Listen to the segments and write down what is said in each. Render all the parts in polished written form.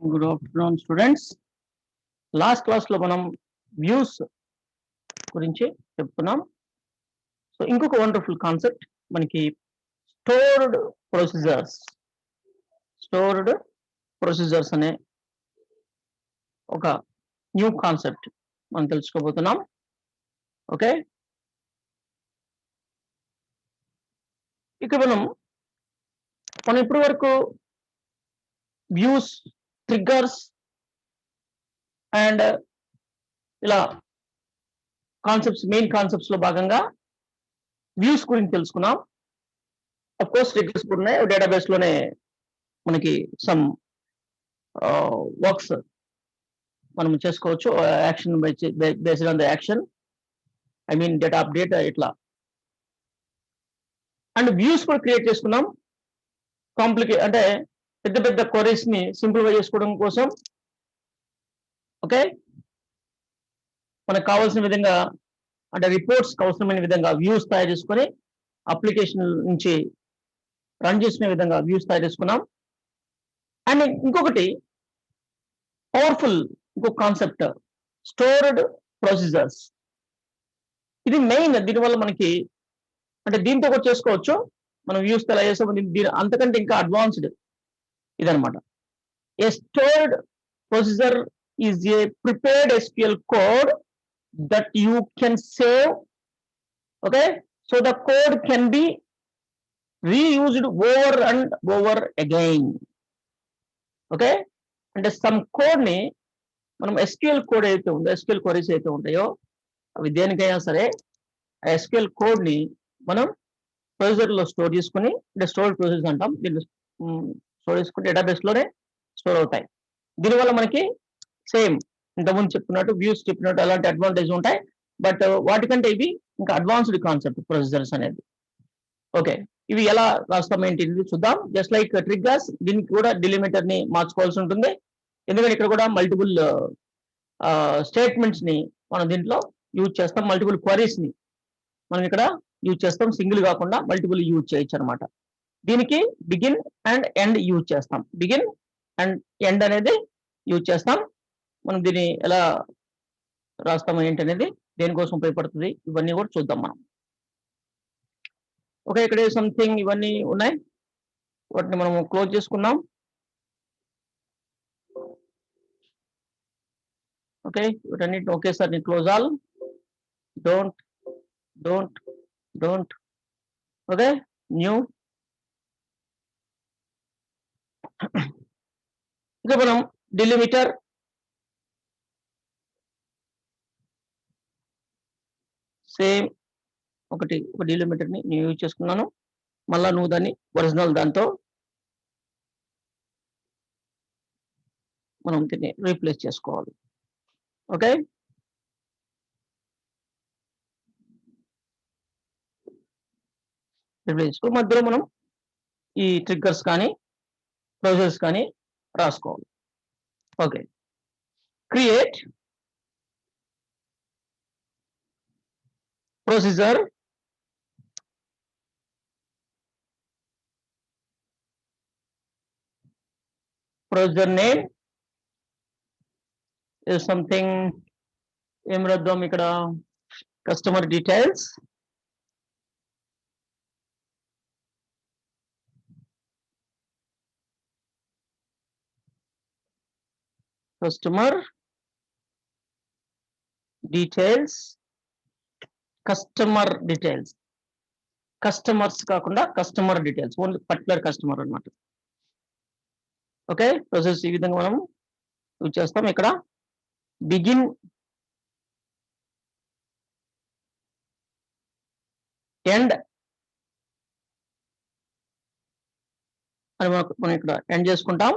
Good afternoon, students. Last class లో మనం views గురించి చెప్పుకున్నాం. సో ఇంకొక వండర్ఫుల్ కాన్సెప్ట్ మనకి స్టోర్డ్ ప్రొసీజర్స్ స్టోర్డ్ ప్రొసీజర్స్ అనే ఒక న్యూ కాన్సెప్ట్ మనం తెలుసుకోబోతున్నాం. ఓకే, ఇక మనం ఇప్పటి వరకు వ్యూస్, ట్రిగ్గర్స్ అండ్ ఇలా కాన్సెప్ట్స్, మెయిన్ కాన్సెప్ట్స్ లో భాగంగా వ్యూస్ గురించి తెలుసుకున్నాం. అఫ్ కోర్స్ ట్రిగ్గర్స్ కూడా ఉన్నాయి. డేటాబేస్ లోనే మనకి సమ్ వర్క్స్ మనం చేసుకోవచ్చు. Action based on the action, I mean data update ఇట్లా. అండ్ వ్యూస్ కూడా క్రియేట్ చేసుకున్నాం. అంటే పెద్ద పెద్ద క్వరీస్ ని సింప్లిఫై చేసుకోవడం కోసం. ఓకే, మనకు కావాల్సిన విధంగా, అంటే రిపోర్ట్స్ అవసరమైన విధంగా వ్యూస్ తయారు చేసుకొని అప్లికేషన్ నుంచి రన్ చేసిన విధంగా వ్యూస్ తయారు చేసుకున్నాం. అండ్ ఇంకొకటి పవర్ఫుల్ ఇంకొక కాన్సెప్ట్ స్టోర్డ్ ప్రొసీజర్స్. ఇది మెయిన్. దీనివల్ల మనకి అంటే దీంతో కూడా చేసుకోవచ్చు. మనం వ్యూస్ ఎలా చేస్తాం, దీని అంతకంటే ఇంకా అడ్వాన్స్డ్ ఇదనమాట. A stored procedure is a prepared SQL code that you can save. Okay, so the code can be reused over and over again. Okay, అంటే సమ్ కోడ్ ని మనం SQL కోడ్ అయితే ఉందో, SQL క్వరీస్ అయితే ఉంటాయో అవి దేనికైనా సరే ఆ SQL కోడ్ ని మనం ప్రొసీజర్ లో స్టోర్ చేసుకుని, అంటే స్టోర్ ప్రొసీజర్ అంటాం, దీన్ని స్టోర్ చేసుకుని డేటాబేస్ లోనే స్టోర్ అవుతాయి. దీనివల్ల మనకి సేమ్ ఇంతకుముందు చెప్పినట్టు, వ్యూస్ చెప్పినట్టు అలాంటి అడ్వాంటేజ్ ఉంటాయి. బట్ వాటికంటే ఇవి ఇంకా అడ్వాన్స్డ్ కాన్సెప్ట్ ప్రొసీజర్స్ అనేది. ఓకే, ఇవి ఎలా రాస్తాం ఏంటి చూద్దాం. జస్ట్ లైక్ ట్రిగ్గర్స్, దీనికి కూడా డిలిమిటర్ ని మార్చుకోవాల్సి ఉంటుంది. ఎందుకంటే ఇక్కడ కూడా మల్టిపుల్ స్టేట్మెంట్స్ ని మనం దీంట్లో యూజ్ చేస్తాం. మల్టిపుల్ క్వరీస్ ని మనం ఇక్కడ యూజ్ చేస్తాం. సింగిల్ కాకుండా మల్టిపుల్ యూజ్ చేయొచ్చు అనమాట. దీనికి బిగిన్ అండ్ ఎండ్ యూజ్ చేస్తాం. బిగిన్ అండ్ ఎండ్ అనేది యూజ్ చేస్తాం. మనం దీన్ని ఎలా రాస్తాం ఏంటి అనేది, దేనికోసం ఉపయోగపడుతుంది, ఇవన్నీ కూడా చూద్దాం మనం. ఓకే, ఇక్కడ సంథింగ్ ఇవన్నీ ఉన్నాయి, వాటిని మనం క్లోజ్ చేసుకున్నాం. ఓకే, వీటన్నిటిని ఒకేసారి close all, don't. Okay, new. ఇక మనం డిలిమిటర్, సేమ్ ఒక డిలిమిటర్ ని నేను యూజ్ చేసుకున్నాను. మళ్ళా నువ్వు దాన్ని ఒరిజినల్ దాంతో మనం దీన్ని రీప్లేస్ చేసుకోవాలి. ఓకే, మధ్యలో మనం ఈ ట్రిగ్గర్స్ కానీ ప్రొసీజర్స్ కానీ రాసుకోవాలి. Okay, create procedure name is something. ఏం రాద్దాం ఇక్కడ, customer details. Customer details, customers కాకుండా customer details, only particular customer అన్నమాట. ఓకే, ప్రాసెస్ ఈ విధంగా మనం యూజ్ చేస్తాం. ఇక్కడ బిగిన్ ఎండ్ అని మనం ఇక్కడ ఎండ్ చేసుకుంటాం.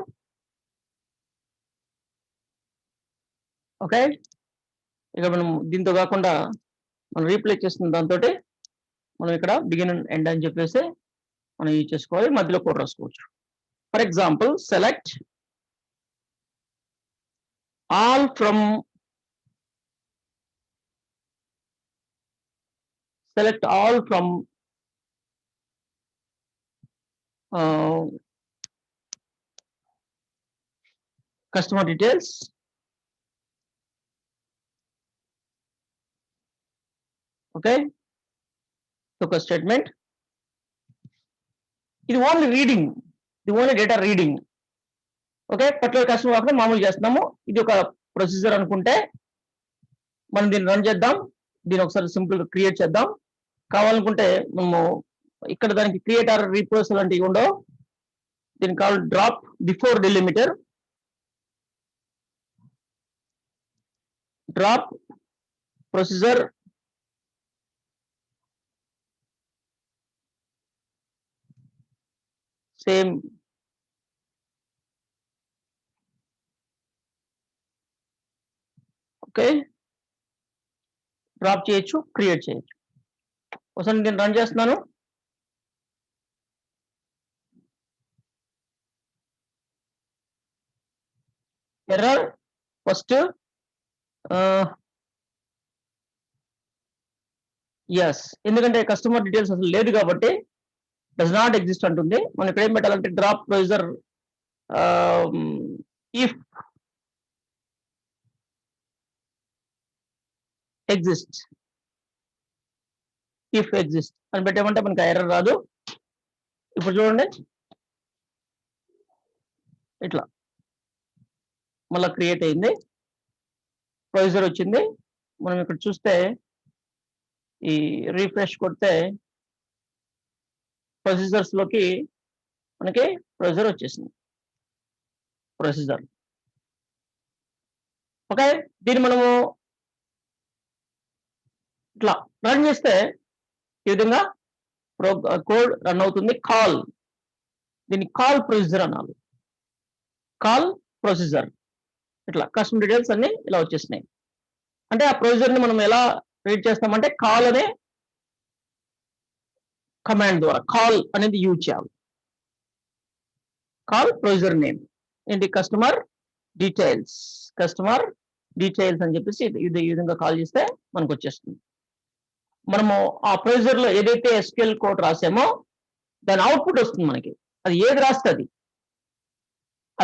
ఓకే, ఇక మనం దీంతో కాకుండా మనం రీప్లేస్ చేస్తున్న దాంతో మనం ఇక్కడ బిగిన్ అండ్ ఎండ్ అని చెప్పేసి మనం యూజ్ చేసుకోవాలి. మధ్యలో కోడ్ రాసుకోవచ్చు. For example, select all from customer details, okay, ఒక స్టేట్మెంట్. ఇది ఓన్లీ రీడింగ్, ఇది only data reading. Okay, particular customer కాకుండా మామూలు చేస్తున్నాము. ఇది ఒక ప్రొసీజర్ అనుకుంటే మనం దీన్ని రన్ చేద్దాం. దీన్ని ఒకసారి సింపుల్ క్రియేట్ చేద్దాం. కావాలనుకుంటే మనము ఇక్కడ దానికి క్రియేట్ ఆర్ రీప్లేస్ లాంటివి ఉండవు. దీన్ని call drop before delimiter, drop procedure same okay, drop చేయొచ్చు, క్రియేట్ చేయొచ్చు. ఒకసారి నేను రన్ చేస్తున్నాను. ఎర్రర్ ఫస్ట్, ఎస్, ఎందుకంటే కస్టమర్ డీటెయిల్స్ అసలు లేదు కాబట్టి డస్ నాట్ ఎగ్జిస్ట్ అంటుంది. మనం ఇక్కడ ఏం పెట్టాలంటే drop procedure if exist, if exist అని పెట్టామంటే మనకి ఎర్రర్ రాదు. ఇప్పుడు చూడండి, ఇట్లా మళ్ళీ క్రియేట్ అయింది, ప్రొసీజర్ వచ్చింది. మనం ఇక్కడ చూస్తే ఈ రీఫ్రెష్ కొడితే ప్రొసీజర్స్ లోకి మనకి ప్రొసీజర్ వచ్చేసింది, ప్రొసీజర్. ఓకే, దీన్ని మనము ఇట్లా రన్ చేస్తే ఈ విధంగా కోడ్ రన్ అవుతుంది. కాల్, దీన్ని కాల్ ప్రొసీజర్ అనాలి, కాల్ ప్రొసీజర్. ఇట్లా కస్టమర్ డీటెయిల్స్ అన్ని ఇలా వచ్చేసినాయి. అంటే ఆ ప్రొసీజర్ ని మనం ఎలా రీడ్ చేస్తామంటే కాల్ అనే కమాండ్ ద్వారా కాల్ అనేది యూజ్ చేయాలి. కాల్ ప్రొసీజర్ నేమ్ ఏంటి, కస్టమర్ డీటెయిల్స్, కస్టమర్ డీటెయిల్స్ అని చెప్పేసి ఇది ఈ విధంగా కాల్ చేస్తే మనకు వచ్చేస్తుంది. మనము ఆ ప్రొసీజర్ లో ఏదైతే ఎస్క్యూఎల్ కోడ్ రాసామో దాని అవుట్పుట్ వస్తుంది మనకి. అది ఏది రాస్తే అది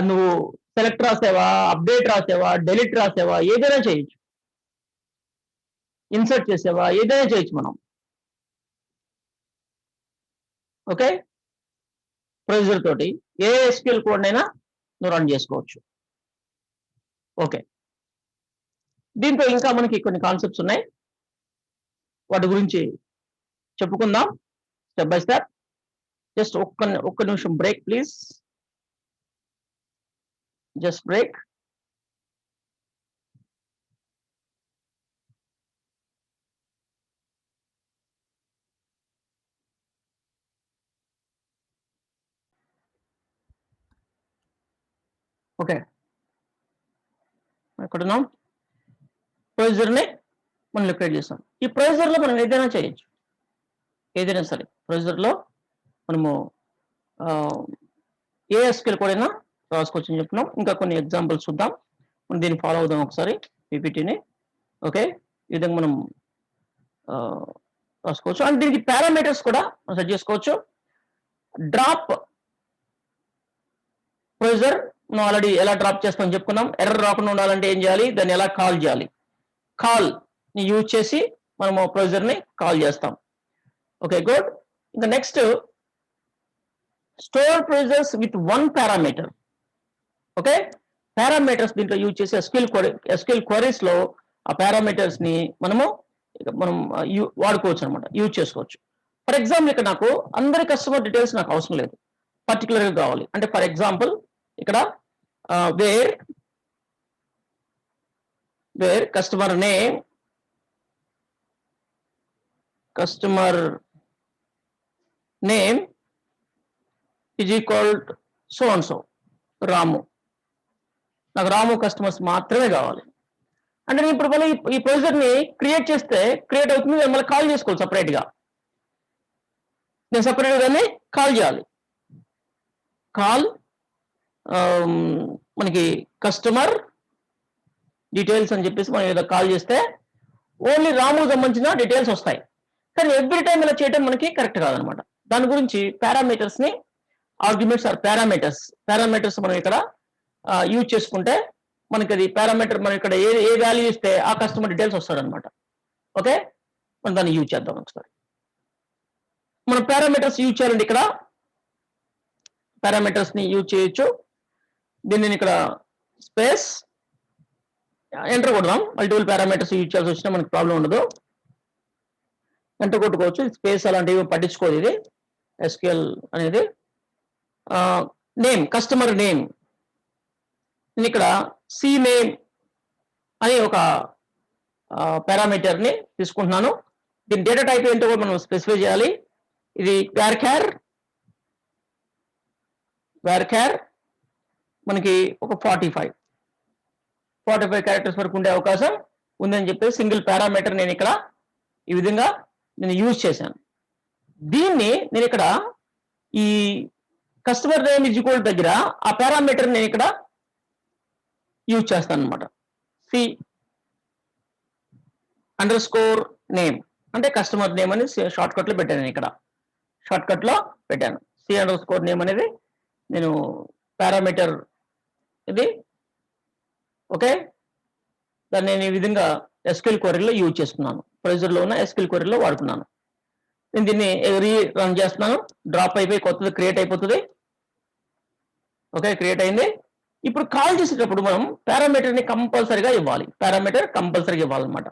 నువ్వు సెలెక్ట్ రాసావా, అప్డేట్ రాసావా, డెలిట్ రాసావా, ఏదైనా చేయొచ్చు, ఇన్సర్ట్ చేసావా, ఏదైనా చేయొచ్చు మనం. ఓకే, ప్రొసీజర్ తోటి ఏ ఎస్క్యూఎల్ కోడ్ అయినా నువ్వు రన్ చేసుకోవచ్చు. ఓకే, దీంట్లో ఇంకా మనకి కొన్ని కాన్సెప్ట్స్ ఉన్నాయి, వాటి గురించి చెప్పుకుందాం స్టెప్ బై స్టెప్. జస్ట్ ఒక్క నిమిషం break please, just break. Okay, ఎక్కడున్నాం, ప్రొసీజర్ ని మనం క్రియేట్ చేస్తాం. ఈ ప్రొసీజర్ లో మనం ఏదైనా చేయొచ్చు, ఏదైనా సరే ప్రొసీజర్ లో మనము ఏ ఎస్క్యూఎల్ కోడ్ అయినా రాసుకోవచ్చు అని చెప్తున్నాం. ఇంకా కొన్ని ఎగ్జాంపుల్స్ చూద్దాం, మనం దీన్ని ఫాలో అవుదాం ఒకసారి పీపీటీని. ఓకే, ఈ విధంగా మనం రాసుకోవచ్చు. అండ్ దీనికి పారామీటర్స్ కూడా మనం సెట్ చేసుకోవచ్చు. డ్రాప్ ప్రొసీజర్ మనం ఆల్రెడీ ఎలా డ్రాప్ చేస్తామని చెప్పుకున్నాం. ఎర్రర్ రాకుండా ఉండాలంటే ఏం చేయాలి, దాన్ని ఎలా కాల్ చేయాలి, కాల్ ని యూజ్ చేసి మనము ప్రొసీజర్ ని కాల్ చేస్తాం. Okay good. ఇంకా next store procedures with one parameter. Okay, parameters దీంట్లో యూజ్ చేసి ఎస్క్యూఎల్ క్వరీస్ లో ఆ పారామీటర్స్ ని మనం వాడుకోవచ్చు అనమాట, యూజ్ చేసుకోవచ్చు. ఫర్ ఎగ్జాంపుల్ ఇక్కడ నాకు అందరి కస్టమర్ డీటెయిల్స్ నాకు అవసరం లేదు, పర్టికులర్ గా కావాలి అంటే ఫర్ ఎగ్జాంపుల్ ఇక్కడ wear customer name, is equal to so and so రాము. నాకు రాము కస్టమర్స్ మాత్రమే కావాలి అంటే నేను ఇప్పుడు మళ్ళీ ఈ ప్రొసీజర్ ని క్రియేట్ చేస్తే క్రియేట్ అవుతుంది, మళ్ళీ కాల్ చేసుకోవాలి సపరేట్ గా. నేను సపరేట్ గా దాన్ని కాల్ చేయాలి. కాల్ మనకి కస్టమర్ డీటెయిల్స్ అని చెప్పేసి మనం ఏదో కాల్ చేస్తే ఓన్లీ రాముకు సంబంధించిన డీటెయిల్స్ వస్తాయి. కానీ ఎవ్రీ టైం ఇలా చేయడం మనకి కరెక్ట్ కాదనమాట. దాని గురించి పారామీటర్స్ ని, ఆర్గ్యుమెంట్స్ ఆర్ పారామీటర్స్ మనం ఇక్కడ యూజ్ చేసుకుంటే మనకి అది పారామీటర్ మనం ఇక్కడ ఏ వాల్యూ ఇస్తే ఆ కస్టమర్ డీటెయిల్స్ వస్తారనమాట. ఓకే, మనం దాన్ని యూజ్ చేద్దాం ఒకసారి. మనం పారామీటర్స్ యూజ్ చేయాలండి. ఇక్కడ పారామీటర్స్ ని యూజ్ చేయొచ్చు. దీన్ని ఇక్కడ స్పేస్ ఎంటర్ కొడదాం. మల్టిపుల్ పారామీటర్స్ యూజ్ చేయాల్సి వచ్చినా మనకి ప్రాబ్లం ఉండదు. ఎంటర్ కొట్టుకోవచ్చు. స్పేస్ అలాంటివి పట్టించుకోదు ఇది ఎస్క్యూఎల్ అనేది. నేమ్, కస్టమర్ నేమ్, నేను ఇక్కడ సి నేమ్ అని ఒక పారామీటర్ ని తీసుకుంటున్నాను. దీని డేటా టైప్ ఏంటో కూడా మనం స్పెసిఫై చేయాలి. ఇది varchar మనకి ఒక 45 క్యారెక్టర్స్ వరకు ఉండే అవకాశం ఉందని చెప్పి సింగిల్ పారామీటర్ నేను ఇక్కడ ఈ విధంగా నేను యూజ్ చేశాను. దీన్ని నేను ఇక్కడ ఈ కస్టమర్ నేమ్ ఈజ్ ఈక్వల్ దగ్గర ఆ పారామీటర్ నేను ఇక్కడ యూజ్ చేస్తాను అనమాట. సి అండర్స్కోర్ నేమ్ అంటే కస్టమర్ నేమ్ అని షార్ట్ కట్ లో పెట్టాను. నేను ఇక్కడ షార్ట్ కట్ లో పెట్టాను. సి అండర్స్కోర్ నేమ్ అనేది నేను పారామీటర్ ఇది. ఓకే, దాన్ని నేను ఈ విధంగా ఎస్క్యూఎల్ క్వరీలో యూజ్ చేస్తున్నాను. బ్రౌజర్లో ఉన్న ఎస్క్యూఎల్ క్వరీలో వాడుకున్నాను. నేను దీన్ని రన్ చేస్తున్నాను. డ్రాప్ అయిపోయి కొత్తది క్రియేట్ అయిపోతుంది. ఓకే, క్రియేట్ అయింది. ఇప్పుడు కాల్ చేసేటప్పుడు మనం పారామీటర్ని కంపల్సరీగా ఇవ్వాలి. పారామీటర్ కంపల్సరీగా ఇవ్వాలన్నమాట.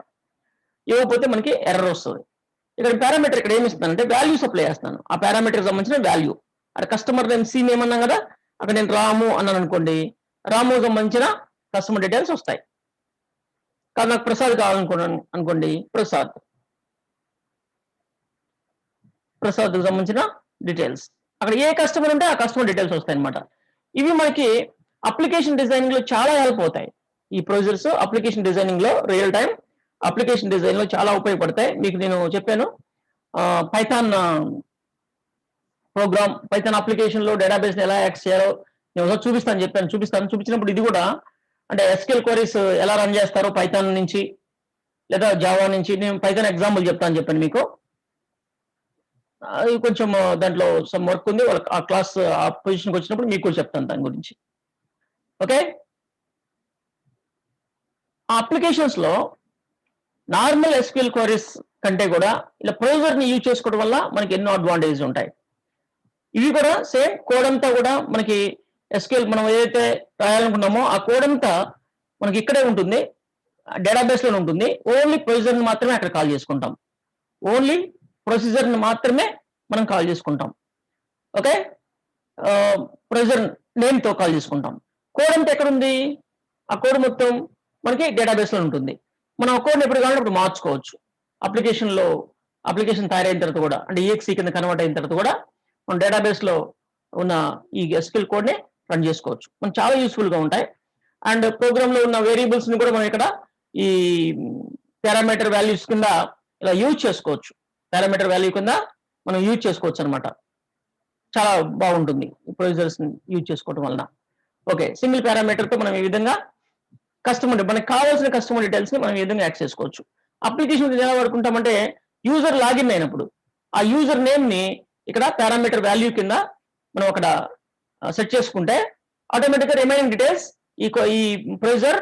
ఇవ్వకపోతే మనకి ఎర్రర్ వస్తుంది. ఇక్కడ పారామీటర్ ఇక్కడ ఏమి ఇస్తున్నానంటే వాల్యూస్ అప్లై చేస్తాను. ఆ పారామీటర్ సంబంధించిన వాల్యూ అక్కడ కస్టమర్ నేమ్ సి నేమ్ అన్నాం కదా, అక్కడ నేను రాము అన్నాను అనుకోండి, రాము సంబంధించిన కస్టమర్ డీటెయిల్స్ వస్తాయి. కాదు నాకు ప్రసాద్ కావాలనుకున్నాను అనుకోండి, ప్రసాద్ సంబంధించిన డీటెయిల్స్ అక్కడ ఏ కస్టమర్ ఉంటే ఆ కస్టమర్ డీటెయిల్స్ వస్తాయి అనమాట. ఇవి మనకి అప్లికేషన్ డిజైనింగ్ లో చాలా హెల్ప్ అవుతాయి. ఈ ప్రొసీజర్స్ అప్లికేషన్ డిజైనింగ్ లో రియల్ టైం అప్లికేషన్ డిజైన్ లో చాలా ఉపయోగపడతాయి. మీకు నేను చెప్పాను పైథాన్ ప్రోగ్రామ్, పైథాన్ అప్లికేషన్ లో డేటాబేస్ ఎలా యాక్సెస్ చేయాలో నేను చూపించినప్పుడు ఇది కూడా అంటే ఎస్క్యూఎల్ క్వరీస్ ఎలా రన్ చేస్తారో పైథాన్ నుంచి లేదా జావా నుంచి నేను పైథాన్ ఎగ్జాంపుల్ చెప్పాను మీకు. అది కొంచెం దాంట్లో సమ్ వర్క్ ఉంది. వాళ్ళకి ఆ క్లాస్ ఆ పొజిషన్కి వచ్చినప్పుడు మీకు కూడా చెప్తాను దాని గురించి. ఓకే, ఆ అప్లికేషన్స్ లో నార్మల్ ఎస్క్యూఎల్ క్వరీస్ కంటే కూడా ఇలా బ్రౌజర్ ని యూజ్ చేసుకోవడం వల్ల మనకి ఎన్నో అడ్వాంటేజెస్ ఉంటాయి. ఇవి కూడా సేమ్ కోడ్ అంతా కూడా మనకి ఎస్క్యూఎల్ మనం ఏదైతే రాయాలనుకున్నామో ఆ కోడ్ అంతా మనకి ఇక్కడే ఉంటుంది, డేటాబేస్ లోనే ఉంటుంది. ఓన్లీ ప్రొసీజర్ ని మాత్రమే అక్కడ కాల్ చేసుకుంటాం. ఓన్లీ ప్రొసీజర్ ని మాత్రమే మనం కాల్ చేసుకుంటాం. ఓకే, ప్రొసీజర్ నేమ్ తో కాల్ చేసుకుంటాం. కోడ్ అంతా ఎక్కడ ఉంది? ఆ కోడ్ మొత్తం మనకి డేటాబేస్ లో ఉంటుంది. మనం ఆ కోడ్ని ఎప్పుడు కావాలంటే అప్పుడు మార్చుకోవచ్చు. అప్లికేషన్ తయారైన తర్వాత కూడా అంటే EXE కింద కన్వర్ట్ అయిన తర్వాత కూడా మనం డేటాబేస్ లో ఉన్న ఈ ఎస్క్యూఎల్ కోడ్ ని రన్ చేసుకోవచ్చు. మనం చాలా యూస్ఫుల్ గా ఉంటాయి. అండ్ ప్రోగ్రామ్ లో ఉన్న వేరియబుల్స్ ని కూడా మనం ఇక్కడ ఈ పారామీటర్ వాల్యూస్ కింద ఇలా యూజ్ చేసుకోవచ్చు. పారామీటర్ వాల్యూ కింద మనం యూజ్ చేసుకోవచ్చు అనమాట. చాలా బాగుంటుంది ప్రొసీజర్స్ యూజ్ చేసుకోవడం వలన. ఓకే, సింగిల్ పారామీటర్ తో మనం ఈ విధంగా మనకి కావాల్సిన కస్టమర్ డీటెయిల్స్ ని మనం ఈ విధంగా యాక్సెస్ చేసుకోవచ్చు. అప్లికేషన్ ఎలా వాడుకుంటామంటే యూజర్ లాగిన్ అయినప్పుడు ఆ యూజర్ నేమ్ ని ఇక్కడ పారామీటర్ వాల్యూ కింద మనం అక్కడ సెట్ చేసుకుంటే ఆటోమేటిక్ గా రిమైనింగ్ డీటెయిల్స్ ఈ ప్రొసీజర్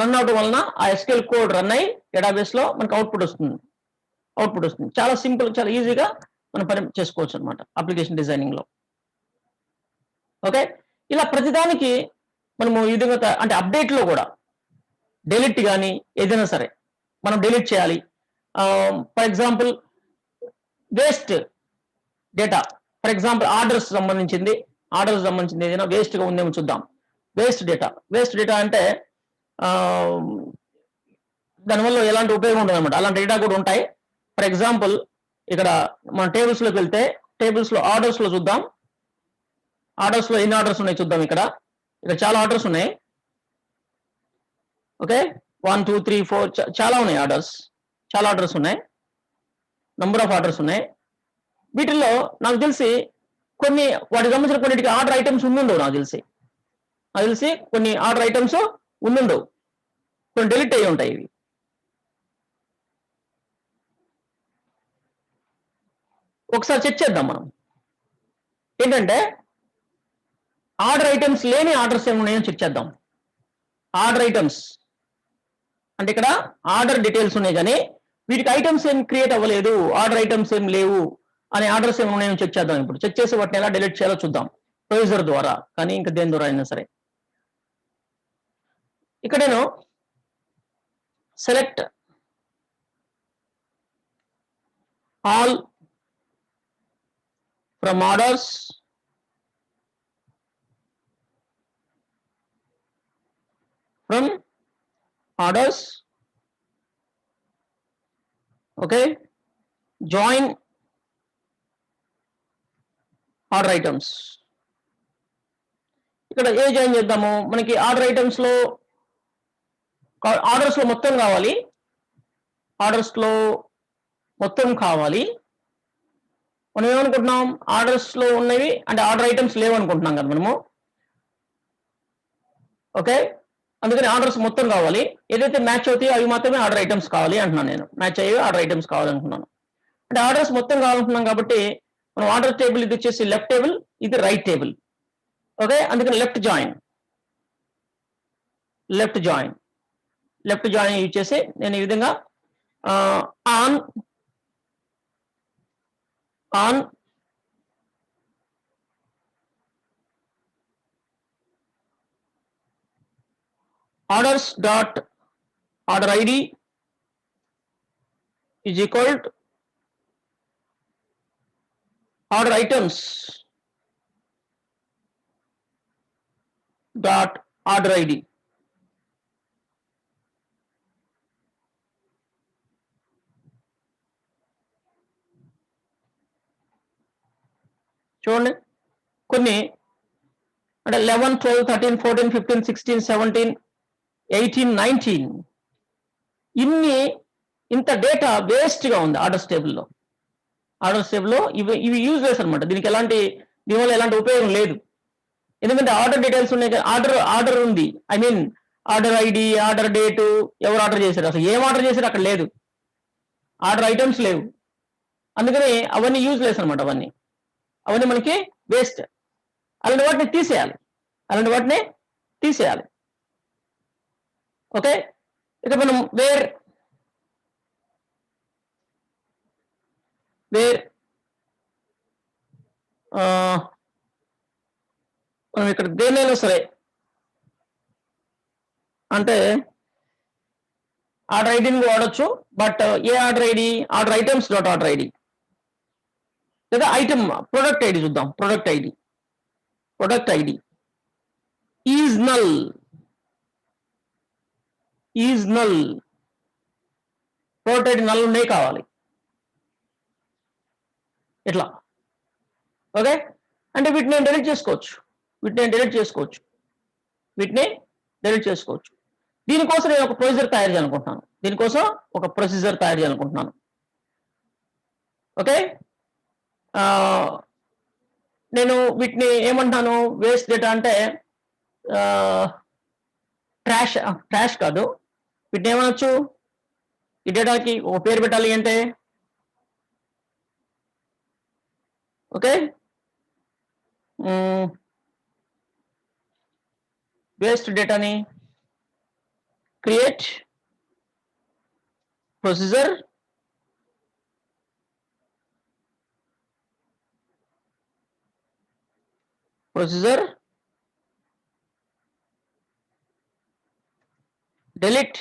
రన్ అవడం వలన ఆ ఎస్క్యూఎల్ కోడ్ రన్ అయ్యి డేటాబేస్ లో మనకు అవుట్పుట్ వస్తుంది. చాలా సింపుల్, చాలా ఈజీగా మనం పని చేసుకోవచ్చు అనమాట అప్లికేషన్ డిజైనింగ్ లో. ఓకే, ఇలా ప్రతిదానికి మనము ఈ విధంగా అంటే అప్డేట్ లో కూడా డిలీట్ కానీ ఏదైనా సరే మనం డిలీట్ చేయాలి. For example waste data, for example orders సంబంధించింది ఏదైనా వేస్ట్ గా ఉందేమో చూద్దాం. వేస్ట్ డేటా అంటే దానివల్ల ఎలాంటి ఉపయోగం ఉండదు అనమాట. అలాంటి డేటా కూడా ఉంటాయి. ఫర్ ఎగ్జాంపుల్ ఇక్కడ మన టేబుల్స్ లోకి వెళ్తే టేబుల్స్ లో ఆర్డర్స్ లో చూద్దాం. ఆర్డర్స్ లో ఎన్ని ఆర్డర్స్ ఉన్నాయి చూద్దాం. ఇక్కడ చాలా ఆర్డర్స్ ఉన్నాయి. ఓకే, 1 2 3 4 చాలా ఉన్నాయి చాలా ఆర్డర్స్ ఉన్నాయి. నంబర్ ఆఫ్ ఆర్డర్స్ ఉన్నాయి. వీటిల్లో నాకు తెలిసి కొన్ని వాటికి సంబంధించిన కొన్నిటికి ఆర్డర్ ఐటమ్స్ ఉండుండవు. నాకు తెలిసి కొన్ని ఆర్డర్ ఐటమ్స్ ఉండుండవు, కొన్ని డిలీట్ అయ్యి ఉంటాయి. ఇవి ఒకసారి చెక్ చేద్దాం. మనం ఏంటంటే ఆర్డర్ ఐటమ్స్ లేని ఆర్డర్స్ ఏమి ఉన్నాయో చెక్ చేద్దాం. ఆర్డర్ ఐటమ్స్ అంటే ఇక్కడ ఆర్డర్ డీటెయిల్స్ ఉన్నాయి కానీ వీటికి ఐటమ్స్ ఏం క్రియేట్ అవ్వలేదు, ఆర్డర్ ఐటమ్స్ ఏం లేవు అనే ఆర్డర్స్ ఏమి ఉన్నాయో చెక్ చేద్దాం. ఇప్పుడు చెక్ చేసి వాటిని ఎలా డిలీట్ చేయాలో చూద్దాం, ప్రొసీజర్ ద్వారా కానీ ఇంకా దేని ద్వారా అయినా సరే. ఇక్కడ నేను select all from orders from orders, okay, join order items. ఇక్కడ ఏ జాయిన్ చేద్దాము, మనకి ఆర్డర్ ఐటమ్స్ లో ఆర్డర్స్ లో మొత్తం కావాలి, ఆర్డర్స్ లో మొత్తం కావాలి. మనం ఏమనుకుంటున్నాం, ఆర్డర్స్ లో ఉన్నవి అంటే ఆర్డర్ ఐటమ్స్ లేవు అనుకుంటున్నాం కదా మనము. ఓకే, అందుకని ఆర్డర్స్ మొత్తం కావాలి, ఏదైతే మ్యాచ్ అవుతాయో అవి మాత్రమే ఆర్డర్ ఐటమ్స్ కావాలి అంటున్నాను నేను. మ్యాచ్ అయ్యేవి ఆర్డర్ ఐటమ్స్ కావాలనుకున్నాను. అంటే ఆర్డర్స్ మొత్తం కావాలనుకున్నాం కాబట్టి మనం ఆర్డర్ టేబుల్ ఇది వచ్చేసి లెఫ్ట్ టేబుల్, ఇది రైట్ టేబుల్. ఓకే, అందుకని లెఫ్ట్ జాయిన్ యూజ్ చేసి నేను ఈ విధంగా on orders dot order id is equal to order items dot order id. చూడండి కొన్ని అంటే 11, 12, 13, 14, 15, 16, 17, 18, 19 ఇంత డేటా వేస్ట్ గా ఉంది ఆర్డర్స్ టేబుల్లో. ఇవి యూజ్లెస్ అనమాట, దీనివల్ల ఎలాంటి ఉపయోగం లేదు. ఎందుకంటే ఆర్డర్ డీటెయిల్స్ ఉన్నాయి, ఆర్డర్ ఉంది, I mean order ID, order date, ఎవరు ఆర్డర్ చేశారు, అసలు ఏం ఆర్డర్ చేశారు అక్కడ లేదు, ఆర్డర్ ఐటమ్స్ లేవు. అందుకని అవన్నీ యూజ్లెస్ అనమాట, అవన్నీ మనకి వేస్ట్. అలాంటి వాటిని తీసేయాలి. ఓకే, ఇక మనం వేర్ మనం ఇక్కడ దేనైనా సరే అంటే ఆర్డర్ ఐడిని వాడచ్చు, but A order ID, order items dot order ID లేదా ఐటమ్ ప్రొడక్ట్ ఐడి చూద్దాం. Product ID is null product ID null ఉన్నాయి కావాలి ఇట్లా. ఓకే, అంటే వీటిని డిలీట్ చేసుకోవచ్చు. దీనికోసం నేను ఒక ప్రొసీజర్ తయారు చేయాలనుకుంటున్నాను. ఓకే, నేను వీటిని ఏమంటాను, వేస్ట్ డేటా అంటే ట్రాష్ కాదు, వీటిని ఏమనొచ్చు, ఈ డేటాకి ఒక పేరు పెట్టాలి అంటే ఓకే, వేస్ట్ డేటాని create procedure delete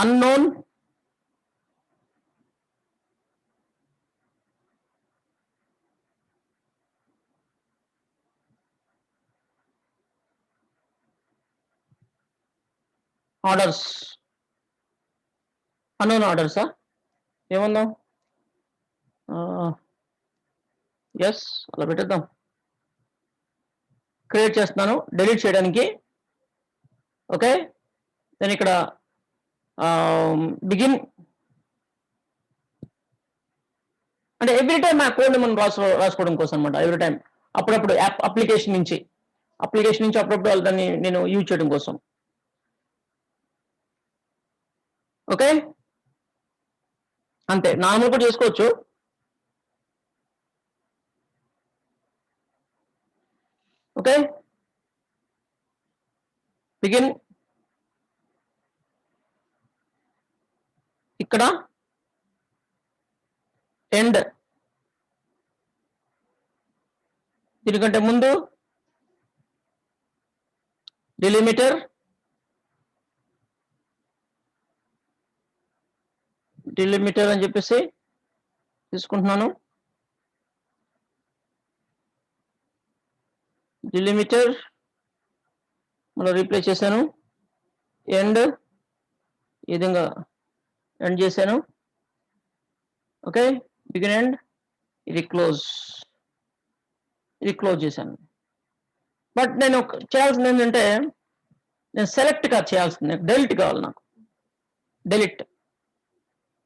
unknown orders. Unknown ఆర్డర్సా ఏమన్నా, ఎస్ అలా పెట్టేద్దాం. క్రియేట్ చేస్తున్నాను డిలీట్ చేయడానికి. ఓకే, నేను ఇక్కడ బిగిన్ అంటే ఎవ్రీ టైం ఆ కోడ్ని మనం రాసుకోవడం కోసం అనమాట. ఎవ్రీ టైం అప్పుడప్పుడు అప్లికేషన్ నుంచి అప్పుడప్పుడు దాన్ని నేను యూజ్ చేయడం కోసం. ఓకే, అంతే, నార్మల్ కూడా చేసుకోవచ్చు, ఓకే, బిగిన్. ఇక్కడ ఎండ్, దీనికంటే ముందు డిలిమిటర్, అని చెప్పేసి తీసుకుంటున్నాను. డిలిమిటర్ మళ్ళీ రీప్లేస్ చేశాను. ఎండ్ ఈ విధంగా ఎండ్ చేశాను. ఓకే, బిగిన్ ఎండ్, ఇది క్లోజ్ చేశాను. బట్ నేను చేయాల్సింది ఏంటంటే నేను సెలెక్ట్ కాదు చేయాల్సింది, డెలిట్ కావాలి నాకు. డెలిట్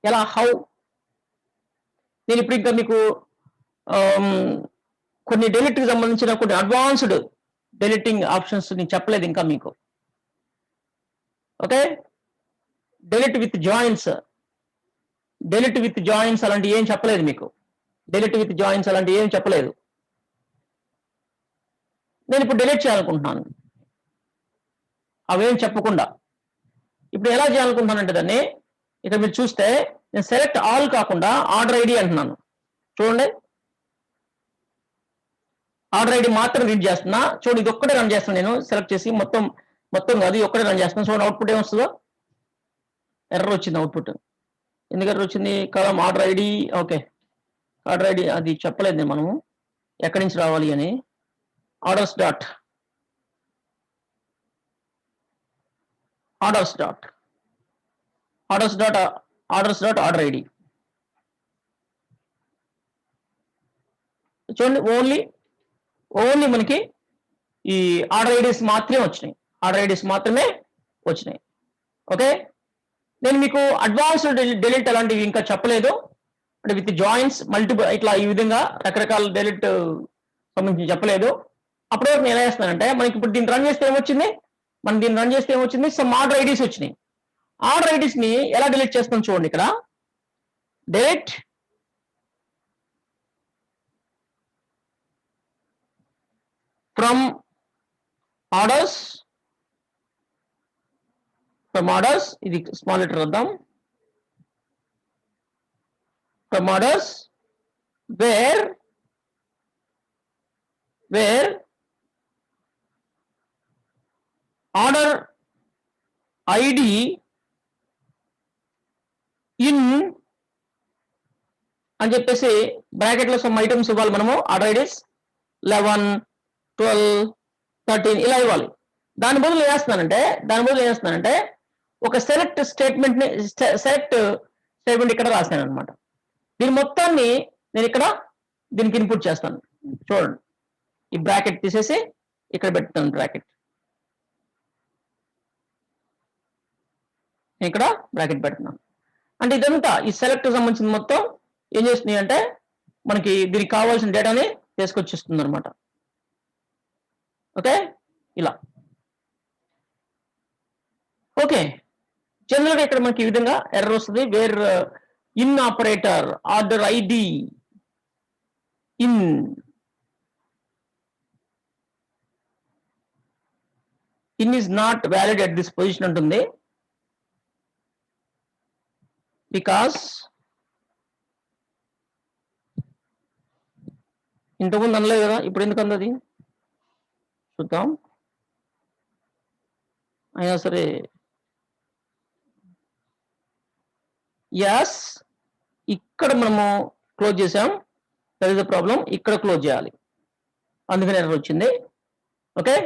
ఎలా, హౌ? నేను ఇప్పుడు ఇంకా మీకు కొన్ని డెలిట్కి సంబంధించిన కొన్ని అడ్వాన్స్డ్ డెలిటింగ్ ఆప్షన్స్ నేను చెప్పలేదు ఇంకా మీకు. ఓకే, డెలిట్ విత్ జాయిన్స్, అలాంటి ఏం చెప్పలేదు మీకు. డెలిట్ విత్ జాయిన్స్ అలాంటి ఏం చెప్పలేదు. నేను ఇప్పుడు డెలిట్ చేయాలనుకుంటున్నాను అవేం చెప్పకుండా. ఇప్పుడు ఎలా చేయాలనుకుంటున్నానంటే దాన్ని ఇక్కడ మీరు చూస్తే నేను సెలెక్ట్ ఆల్ కాకుండా ఆర్డర్ ఐడి అంటున్నాను. చూడండి, ఆర్డర్ ఐడి మాత్రం రీడ్ చేస్తున్నా. చూడండి, ఇది ఒక్కటే రన్ చేస్తాను నేను సెలెక్ట్ చేసి, మొత్తం కాదు, ఒక్కటే రన్ చేస్తున్నాను. చూడండి అవుట్పుట్ ఏమొస్తుందో. ఎర్రర్ వచ్చింది అవుట్పుట్. ఎందుకు ఎర్రర్ వచ్చింది? Column order ID. Okay, order ID అది చెప్పలేదు నేను మనము ఎక్కడి నుంచి రావాలి అని. Orders dot order ID. చూడండి, ఓన్లీ మనకి ఈ ఆర్డర్ ఐడీస్ మాత్రమే వచ్చినాయి. ఓకే, నేను మీకు అడ్వాన్స్డ్ డెలిట్ అలాంటివి ఇంకా చెప్పలేదు. అంటే విత్ జాయిన్స్ మల్టిపుల్ ఇట్లా ఈ విధంగా రకరకాల డెలిట్ సంబంధించి చెప్పలేదు. అప్పటి వరకు నేను ఎలా చేస్తానంటే మనకి ఇప్పుడు దీన్ని రన్ చేస్తే ఏమొచ్చింది? సమ్ ఆర్డర్ ఐడీస్ వచ్చినాయి. ఆర్డర్ ఐడీస్ ని ఎలా డిలీట్ చేస్తాం చూడండి. ఇక్కడ డిలీట్ ఫ్రమ్ ఆర్డర్స్, ఇది స్మాల్ లెటర్ వద్దాం. From orders where order ID in అని చెప్పేసి బ్రాకెట్ లో సమ్ ఐటమ్స్ ఇవ్వాలి మనము. ఆర్డర్ ఐడీస్ 11, 12, 13 ఇలా ఇవ్వాలి. దాని బదులు ఏం చేస్తున్నానంటే ఒక సెలెక్ట్ స్టేట్మెంట్ ఇక్కడ రాశాను అనమాట. దీని మొత్తాన్ని నేను ఇక్కడ దీనికి ఇన్పుట్ చేస్తాను. చూడండి, ఈ బ్రాకెట్ తీసేసి ఇక్కడ పెడతాను. ఇక్కడ బ్రాకెట్ పెడుతున్నాను. అంటే ఇదంతా ఈ సెలెక్ట్ సంబంధించిన మొత్తం ఏం చేస్తుంది అంటే మనకి దీనికి కావాల్సిన డేటాని తీసుకొచ్చిస్తుంది అనమాట. ఓకే, ఇలా. ఓకే, జనరల్ గా ఇక్కడ మనకి ఈ విధంగా ఎర్రర్ వస్తుంది. Where in operator order ID in is not valid at this position ఉంటుంది. బికాస్ ఇంతకుముందు అనలేదు కదా, ఇప్పుడు ఎందుకు అందది చూద్దాం. అయినా సరే ఎస్, ఇక్కడ మనము క్లోజ్ చేసాం. That is the problem. ఇక్కడ క్లోజ్ చేయాలి, అందుకని ఎర్రర్ వచ్చింది. ఓకే,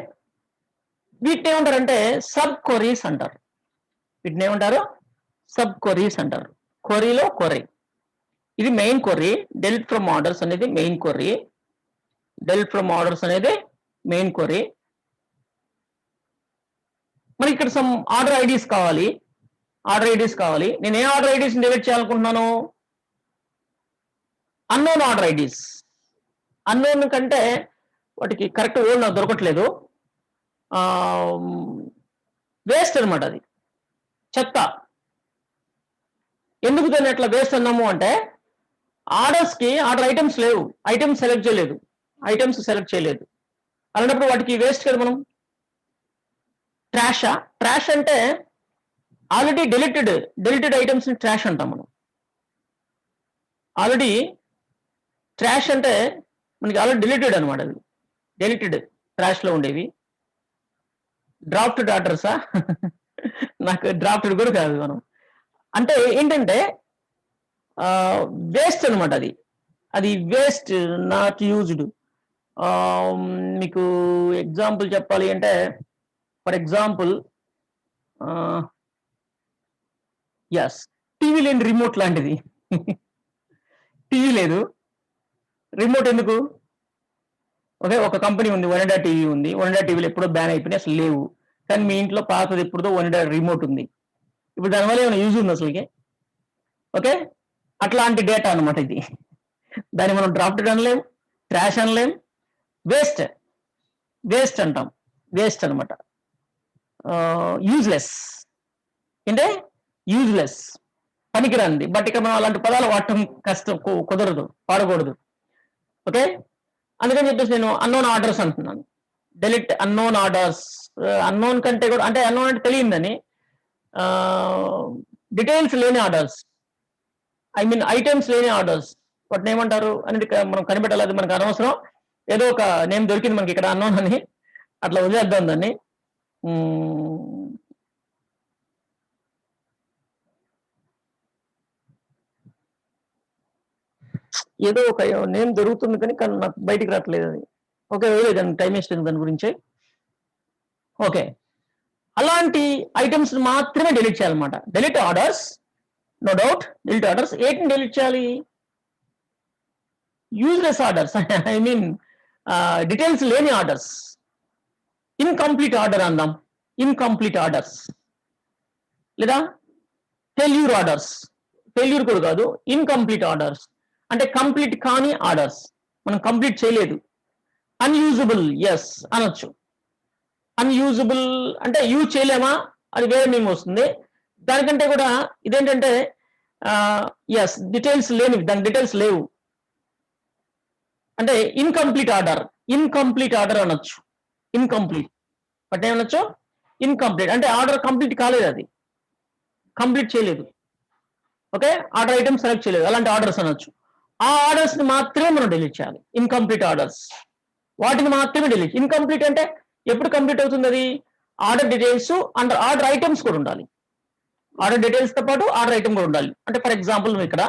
వీటిని ఏమంటారంటే సబ్ క్వరీస్ అంటారు. క్వరీలో క్వరీ. ఇది main query. Delete from orders అనేది మెయిన్ క్వరీ. మనకి ఇక్కడ సమ్ ఆర్డర్ ఐడీస్ కావాలి. నేను ఏ ఆర్డర్ ఐడీస్ డిలీట్ చేయాలనుకుంటున్నాను? Unknown order IDs. అన్నోన్ కంటే వాటికి కరెక్ట్ వర్డ్ నాకు దొరకట్లేదు. వేస్ట్ అనమాట, అది చెత్త. ఎందుకు దాన్ని అట్లా వేస్ట్ అన్నాము అంటే ఆర్డర్ ఐటమ్స్ లేవు. ఐటమ్స్ సెలెక్ట్ చేయలేదు. అలాంటప్పుడు వాటికి వేస్ట్ కదా మనం. ట్రాష్ అంటే ఆల్రెడీ డెలిటెడ్ ఐటమ్స్ ని ట్రాష్ అంటాం మనం. ఆల్రెడీ ట్రాష్ అంటే మనకి ఆల్రెడీ డిలీటెడ్ అనమాట. అది డెలిటెడ్ ట్రాష్ లో ఉండేవి. డ్రాఫ్టెడ్ ఆర్డర్సా? నాకు డ్రాఫ్టెడ్ కూడా కాదు మనం. అంటే ఏంటంటే వేస్ట్ అనమాట. అది వేస్ట్, నాట్ యూజ్డ్. మీకు ఎగ్జాంపుల్ చెప్పాలి అంటే, ఫర్ ఎగ్జాంపుల్ ఎస్, టీవీ లేని రిమోట్ లాంటిది. టీవీ లేదు, రిమోట్ ఎందుకు? ఓకే, ఒక కంపెనీ ఉంది, వనిడా టీవీ ఉంది. వనిడా టీవీలు ఎప్పుడో బ్యాన్ అయిపోయినాయి, అసలు లేవు. కానీ మీ ఇంట్లో పాతది ఎప్పుడుదో వనిడా రిమోట్ ఉంది. ఇప్పుడు దానివల్ల ఏమైనా యూజ్ ఉంది అసలుకి? ఓకే, అట్లాంటి డేటా అనమాట ఇది. దాన్ని మనం డ్రాఫ్టెడ్ అనలేం, ట్రాష్ అనలేం, వేస్ట్ అంటాం. వేస్ట్ అనమాట. యూజ్లెస్ అంటే యూజ్లెస్, పనికిరాంది. బట్ ఇక్కడ మనం అలాంటి పదాలు వాడటం కష్టం, కుదరదు, వాడకూడదు. ఓకే, అందుకని చెప్పేసి నేను అన్నోన్ ఆర్డర్స్ అంటున్నాను. Delete unknown orders. అన్నోన్ కంటే కూడా, అంటే అన్నోన్ అంటే తెలియదని, డీటెయిల్స్ లేని ఆర్డర్స్, ఐ మీన్ ఐటమ్స్ లేని ఆర్డర్స్, వాటిని ఏమంటారు అనేది మనం కనిపెట్టాలి. అది మనకు అనవసరం. ఏదో ఒక నేమ్ దొరికింది మనకి ఇక్కడ, అన్నోన్ అని, అట్లా వదిలేద్దాం దాన్ని. ఏదో ఒక నేమ్ దొరుకుతుంది కానీ నాకు బయటికి రావట్లేదు అది. ఓకే, దాని టైం వేస్ట్ దాని గురించి. ఓకే, అలాంటి ఐటమ్స్ మాత్రమే డిలీట్ చేయాలన్నమాట. Delete orders, no doubt, delete orders. ఏంటిని డిలీట్ చేయాలి? Useless orders, I mean details లేని ఆర్డర్స్. ఇన్కంప్లీట్ ఆర్డర్ అందాం, ఇన్కంప్లీట్ ఆర్డర్స్. లేదా ఫెయిల్యూర్ ఆర్డర్స్. ఫెయిల్యూర్ కూడా కాదు, ఇన్కంప్లీట్ ఆర్డర్స్ అంటే కంప్లీట్ కాని ఆర్డర్స్, మనం కంప్లీట్ చేయలేదు. అన్యూజబుల్, ఎస్ అనొచ్చు. అన్యూజబుల్ అంటే యూజ్ చేయలేమా, అది వేరే మీనింగ్ వస్తుంది. దానికంటే కూడా ఇదేంటంటే ఎస్, డీటెయిల్స్ లేనివి, దాని డీటెయిల్స్ లేవు. అంటే ఇన్కంప్లీట్ ఆర్డర్ అనొచ్చు. ఇన్కంప్లీట్, బట్ ఏమనొచ్చు? ఇన్కంప్లీట్ అంటే ఆర్డర్ కంప్లీట్ కాలేదు, అది కంప్లీట్ చేయలేదు. ఓకే, ఆర్డర్ ఐటమ్ సెలెక్ట్ చేయలేదు, అలాంటి ఆర్డర్స్ అనొచ్చు. ఆ ఆర్డర్స్ ని మాత్రమే మనం డిలీట్ చేయాలి, ఇన్కంప్లీట్ ఆర్డర్స్. వాటిని మాత్రమే డిలీట్. ఇన్కంప్లీట్ అంటే ఎప్పుడు కంప్లీట్ అవుతుంది అది? Order details and order items కూడా ఉండాలి. ఆర్డర్ డీటెయిల్స్ తో పాటు ఆర్డర్ ఐటమ్ కూడా ఉండాలి. అంటే ఫర్ ఎగ్జాంపుల్ ఇక్కడ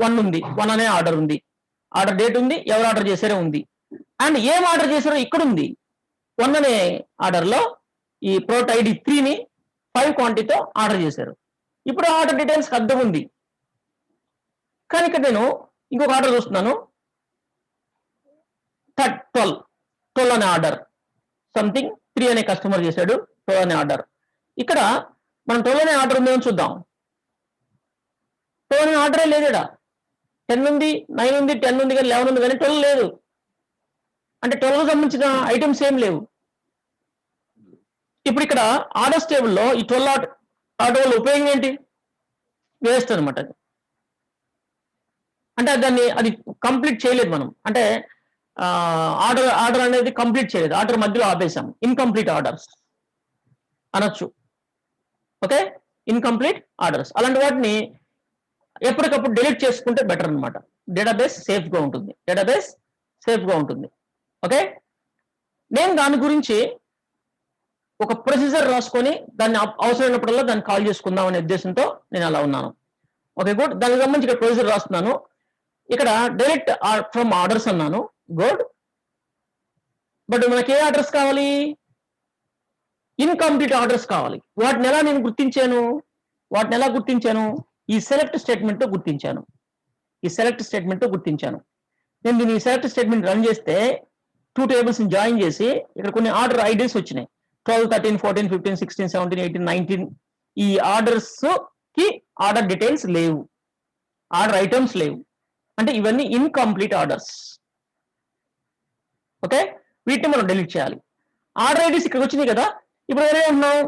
1 ఉంది, 1 అనే ఆర్డర్ ఉంది, ఆర్డర్ డేట్ ఉంది, ఎవరు ఆర్డర్ చేశారో ఉంది, అండ్ ఏం ఆర్డర్ చేశారో ఇక్కడ ఉంది. 1 అనే ఆర్డర్ లో ఈ ప్రోడక్ట్ ఐడి 3ని 5 క్వాంటిటీతో ఆర్డర్ చేశారు. ఇప్పుడు ఆర్డర్ డీటెయిల్స్ అర్థం ఉంది. కానీ ఇక్కడ నేను ఇంకొక ఆర్డర్ చూస్తున్నాను, 12 అనే ఆర్డర్, సంథింగ్ 3 అనే కస్టమర్ చేశాడు, 12 అనే ఆర్డర్. ఇక్కడ మనం 12 అనే ఆర్డర్ ఉందేమో చూద్దాం. 12 అనే ఆర్డరే లేదు. ఇక్కడ 10 ఉంది, 9 ఉంది, 10 ఉంది, కానీ 11 ఉంది, కానీ 12 లేదు. అంటే 12 సంబంధించిన ఐటమ్స్ ఏం లేవు. ఇప్పుడు ఇక్కడ ఆర్డర్స్ టేబుల్లో ఈ 12 ఆర్డర్ వల్ల ఉపయోగం ఏంటి? వేస్ట్ అనమాట. అంటే అది కంప్లీట్ చేయలేదు మనం. అంటే ఆర్డర్ అనేది కంప్లీట్ చేయలేదు, ఆర్డర్ మధ్యలో ఆపేసాం. ఇన్కంప్లీట్ ఆర్డర్స్ అనొచ్చు. Okay, incomplete orders. అలాంటి వాటిని ఎప్పటికప్పుడు డిలీట్ చేసుకుంటే బెటర్ అనమాట. డేటాబేస్ సేఫ్ గా ఉంటుంది. ఓకే, నేను దాని గురించి ఒక ప్రొసీజర్ రాసుకొని దాన్ని అవసరమైనప్పుడల్లా దాన్ని కాల్ చేసుకుందాం అనే ఉద్దేశంతో నేను అలా ఉన్నాను. Okay, good. దానికి సంబంధించి ఇక్కడ ప్రొసీజర్ రాస్తున్నాను. ఇక్కడ డైరెక్ట్ ఫ్రమ్ ఆర్డర్స్ అన్నాను, గుడ్. బట్ మనకి ఏ ఆర్డర్స్ కావాలి? ఇన్కంప్లీట్ ఆర్డర్స్ కావాలి. వాటిని ఎలా నేను గుర్తించాను? ఈ సెలెక్ట్ స్టేట్మెంట్ తో గుర్తించాను. నేను దీన్ని సెలెక్ట్ స్టేట్మెంట్ రన్ చేస్తే 2 టేబుల్స్ ని జాయిన్ చేసి ఇక్కడ కొన్ని ఆర్డర్ ఐడీస్ వచ్చినాయి. 12, 13, 14, 15, 16, 17, 18, 19. ఈ ఆర్డర్స్ కి ఆర్డర్ డీటెయిల్స్ లేవు, ఆర్డర్ ఐటమ్స్ లేవు. అంటే ఇవన్నీ ఇన్కంప్లీట్ ఆర్డర్స్. ఓకే, వీటిని మనం డిలీట్ చేయాలి. ఆర్డర్ ఐడీస్ ఇక్కడికి వచ్చినాయి కదా. ఇప్పుడు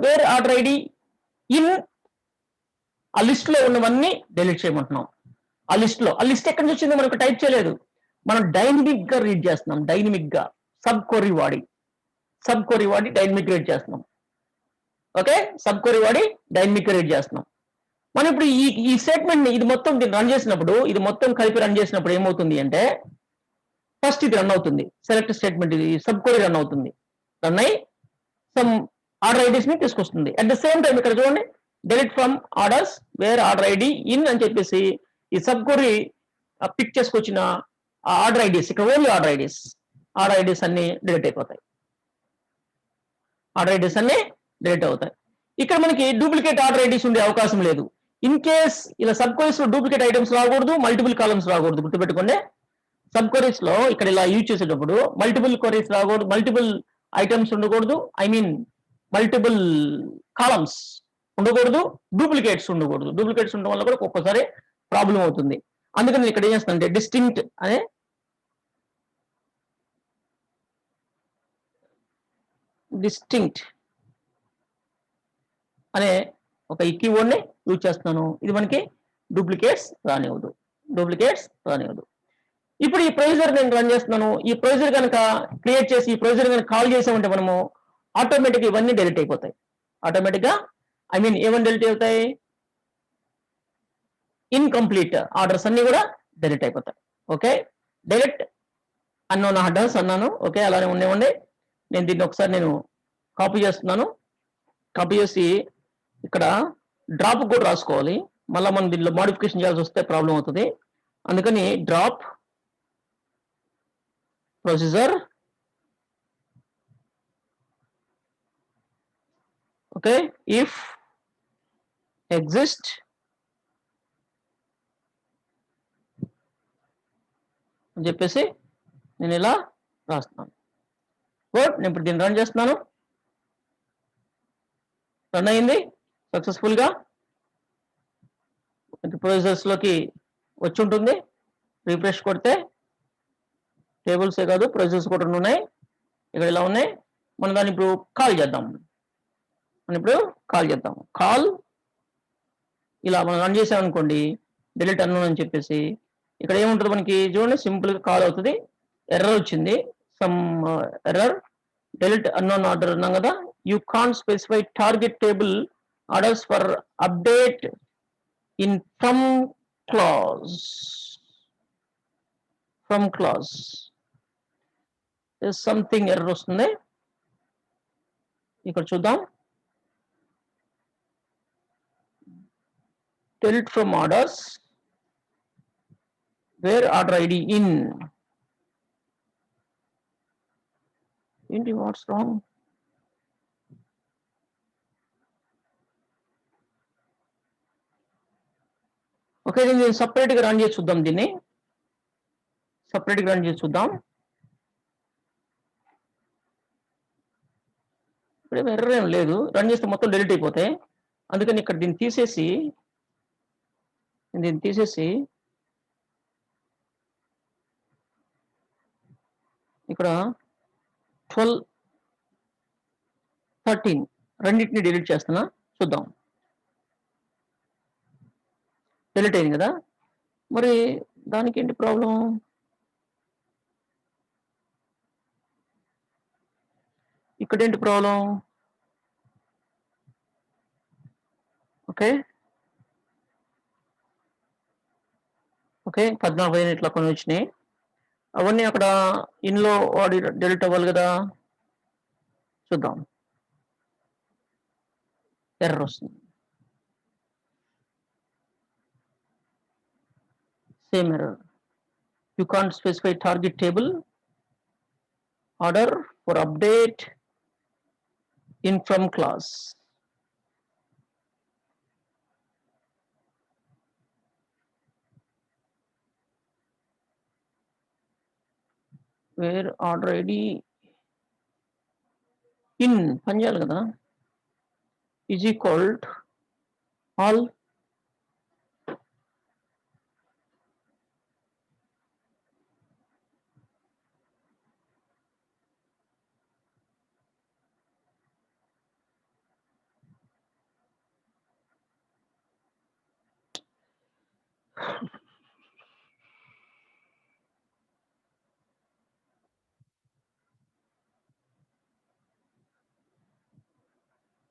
వేరే ఆర్డర్ ఐడి ఇన్ ఆ లిస్ట్ లో ఉన్నవన్నీ డిలీట్ చేయమంటున్నాం. ఆ లిస్ట్ ఎక్కడి నుంచి వచ్చిందో మనకు టైప్ చేయలేదు, మనం డైనమిక్ గా రీడ్ చేస్తున్నాం. డైనమిక్ గా సబ్ క్వరీ వాడి డైనమిక్ క్రియేట్ చేస్తున్నాం. ఓకే, సబ్ క్వరీ వాడి డైనమిక్ క్రియేట్ చేస్తున్నాం. మనం ఇప్పుడు ఈ స్టేట్మెంట్ ని ఇది మొత్తం రన్ చేసినప్పుడు, ఇది మొత్తం కలిపి రన్ చేసినప్పుడు ఏమవుతుంది అంటే, ఫస్ట్ ఇది రన్ అవుతుంది, సెలెక్ట్ స్టేట్మెంట్ ఇది సబ్ క్వరీ రన్ అవుతుంది. రన్ అయ్యి సమ్ ఆర్డర్ ఐడీస్ ని తీసుకొస్తుంది. అట్ ద సేమ్ టైం ఇక్కడ చూడండి, delete from orders where order ID in అని చెప్పేసి ఈ సబ్ క్వరీ పిక్ చేసుకొచ్చిన ఆర్డర్ ఐడీస్, ఇక్కడ ఓన్లీ ఆర్డర్ ఐడీస్ అన్ని డిలీట్ అయిపోతాయి. ఆర్డర్ ఐడీస్ అన్ని డిలీట్ అవుతాయి. ఇక్కడ మనకి డూప్లికేట్ ఆర్డర్ ఐడీస్ ఉండే అవకాశం లేదు. ఇన్ కేస్ ఇలా సబ్ క్వరీస్ లో డూప్లికేట్ ఐటమ్స్ రాకూడదు, మల్టిపుల్ కాలమ్స్ రాకూడదు, గుర్తుపెట్టుకోండి. సబ్ క్వరీస్ లో ఇక్కడ ఇలా యూజ్ చేసేటప్పుడు మల్టిపుల్ క్వరీస్ రాకూడదు, మల్టిపుల్ ఐటమ్స్ ఉండకూడదు, ఐ మీన్ మల్టిపుల్ కాలమ్స్ ఉండకూడదు, డూప్లికేట్స్ ఉండకూడదు. డూప్లికేట్స్ ఉండడం వల్ల కూడా ఒక్కొక్కసారి ప్రాబ్లం అవుతుంది. అందుకని నేను ఇక్కడ ఏం చేస్తానంటే డిస్టింక్ట్ అనే ఒక ఈ కీవర్డ్ ని యూజ్ చేస్తున్నాను. ఇది మనకి డూప్లికేట్స్ రానివ్వదు. ఇప్పుడు ఈ ప్రొసీజర్ నేను రన్ చేస్తున్నాను. ఈ ప్రొసీజర్ కనుక క్రియేట్ చేసి ఈ ప్రొసీజర్ కనుక కాల్ చేసామంటే మనము ఆటోమేటిక్ ఇవన్నీ డెలిట్ అయిపోతాయి. ఆటోమేటిక్ గా ఏమని డెలిట్ అవుతాయి, ఇన్కంప్లీట్ ఆర్డర్స్ అన్ని కూడా డెలిట్ అయిపోతాయి. ఓకే, డెలిట్ అన్నోన్ ఆర్డర్స్ అన్నాను. ఓకే, అలానే ఉండేవండి. నేను దీన్ని ఒకసారి నేను కాపీ చేస్తున్నాను. కాపీ చేసి ఇక్కడ డ్రాప్ కూడా రాసుకోవాలి. మళ్ళీ మనం దీనిలో మోడిఫికేషన్ చేయాల్సి వస్తే ప్రాబ్లం అవుతుంది. అందుకని drop procedure, okay, if exist అని చెప్పేసి నేను ఇలా రాస్తున్నాను. గుడ్, నేను ఇప్పుడు దీన్ని రన్ చేస్తున్నాను. రన్ అయింది సక్సెస్ఫుల్ గా. ప్రొసీజర్స్ లోకి వచ్చి ఉంటుంది. రిఫ్రెష్ కొడితే టేబుల్సే కాదు ప్రొసీజర్స్ కూడా ఉన్నాయి. ఇక్కడ ఇలా ఉన్నాయి. మనం దాన్ని ఇప్పుడు కాల్ చేద్దాం. కాల్ ఇలా మనం రన్ చేసామనుకోండి, డిలీట్ అన్నోన్ అని చెప్పేసి ఇక్కడ ఏముంటుంది మనకి చూడండి, సింపుల్ గా కాల్ అవుతుంది. ఎర్రర్ వచ్చింది, some error, delete unknown order అన్నాం కదా. You can't specify target table orders for update in from clause something error వస్తుంది. ఇక్కడ చూద్దాం. delete from orders where order id in. What's wrong? Okay, నేను separate గా run చేసి చూద్దాం. దీన్ని సపరేట్ గా రన్ చేసి చూద్దాం. ఇప్పుడు ఎర్రర్ ఏం లేదు, రన్ చేస్తే మొత్తం డిలీట్ అయిపోతాయి. అందుకని ఇక్కడ దీన్ని తీసేసి ఇక్కడ 12, 13 రెండింటిని డిలీట్ చేస్తున్నా. చూద్దాం, డిలీట్ అయింది కదా. మరి దానికి ఏంటి ప్రాబ్లం? ఇక్కడ ఏంటి ప్రాబ్లం? ఓకే, 14, 15 ఇట్లా కొన్ని వచ్చినాయి. అవన్నీ అక్కడ ఇన్లో వాడి డిలీట్ అవ్వాలి కదా. చూద్దాం, ఎర్రర్ వస్తుంది. Same error. You can't specify target table order for update in from clause. Where order ID in పనిచేయాలి కదా. Is equal all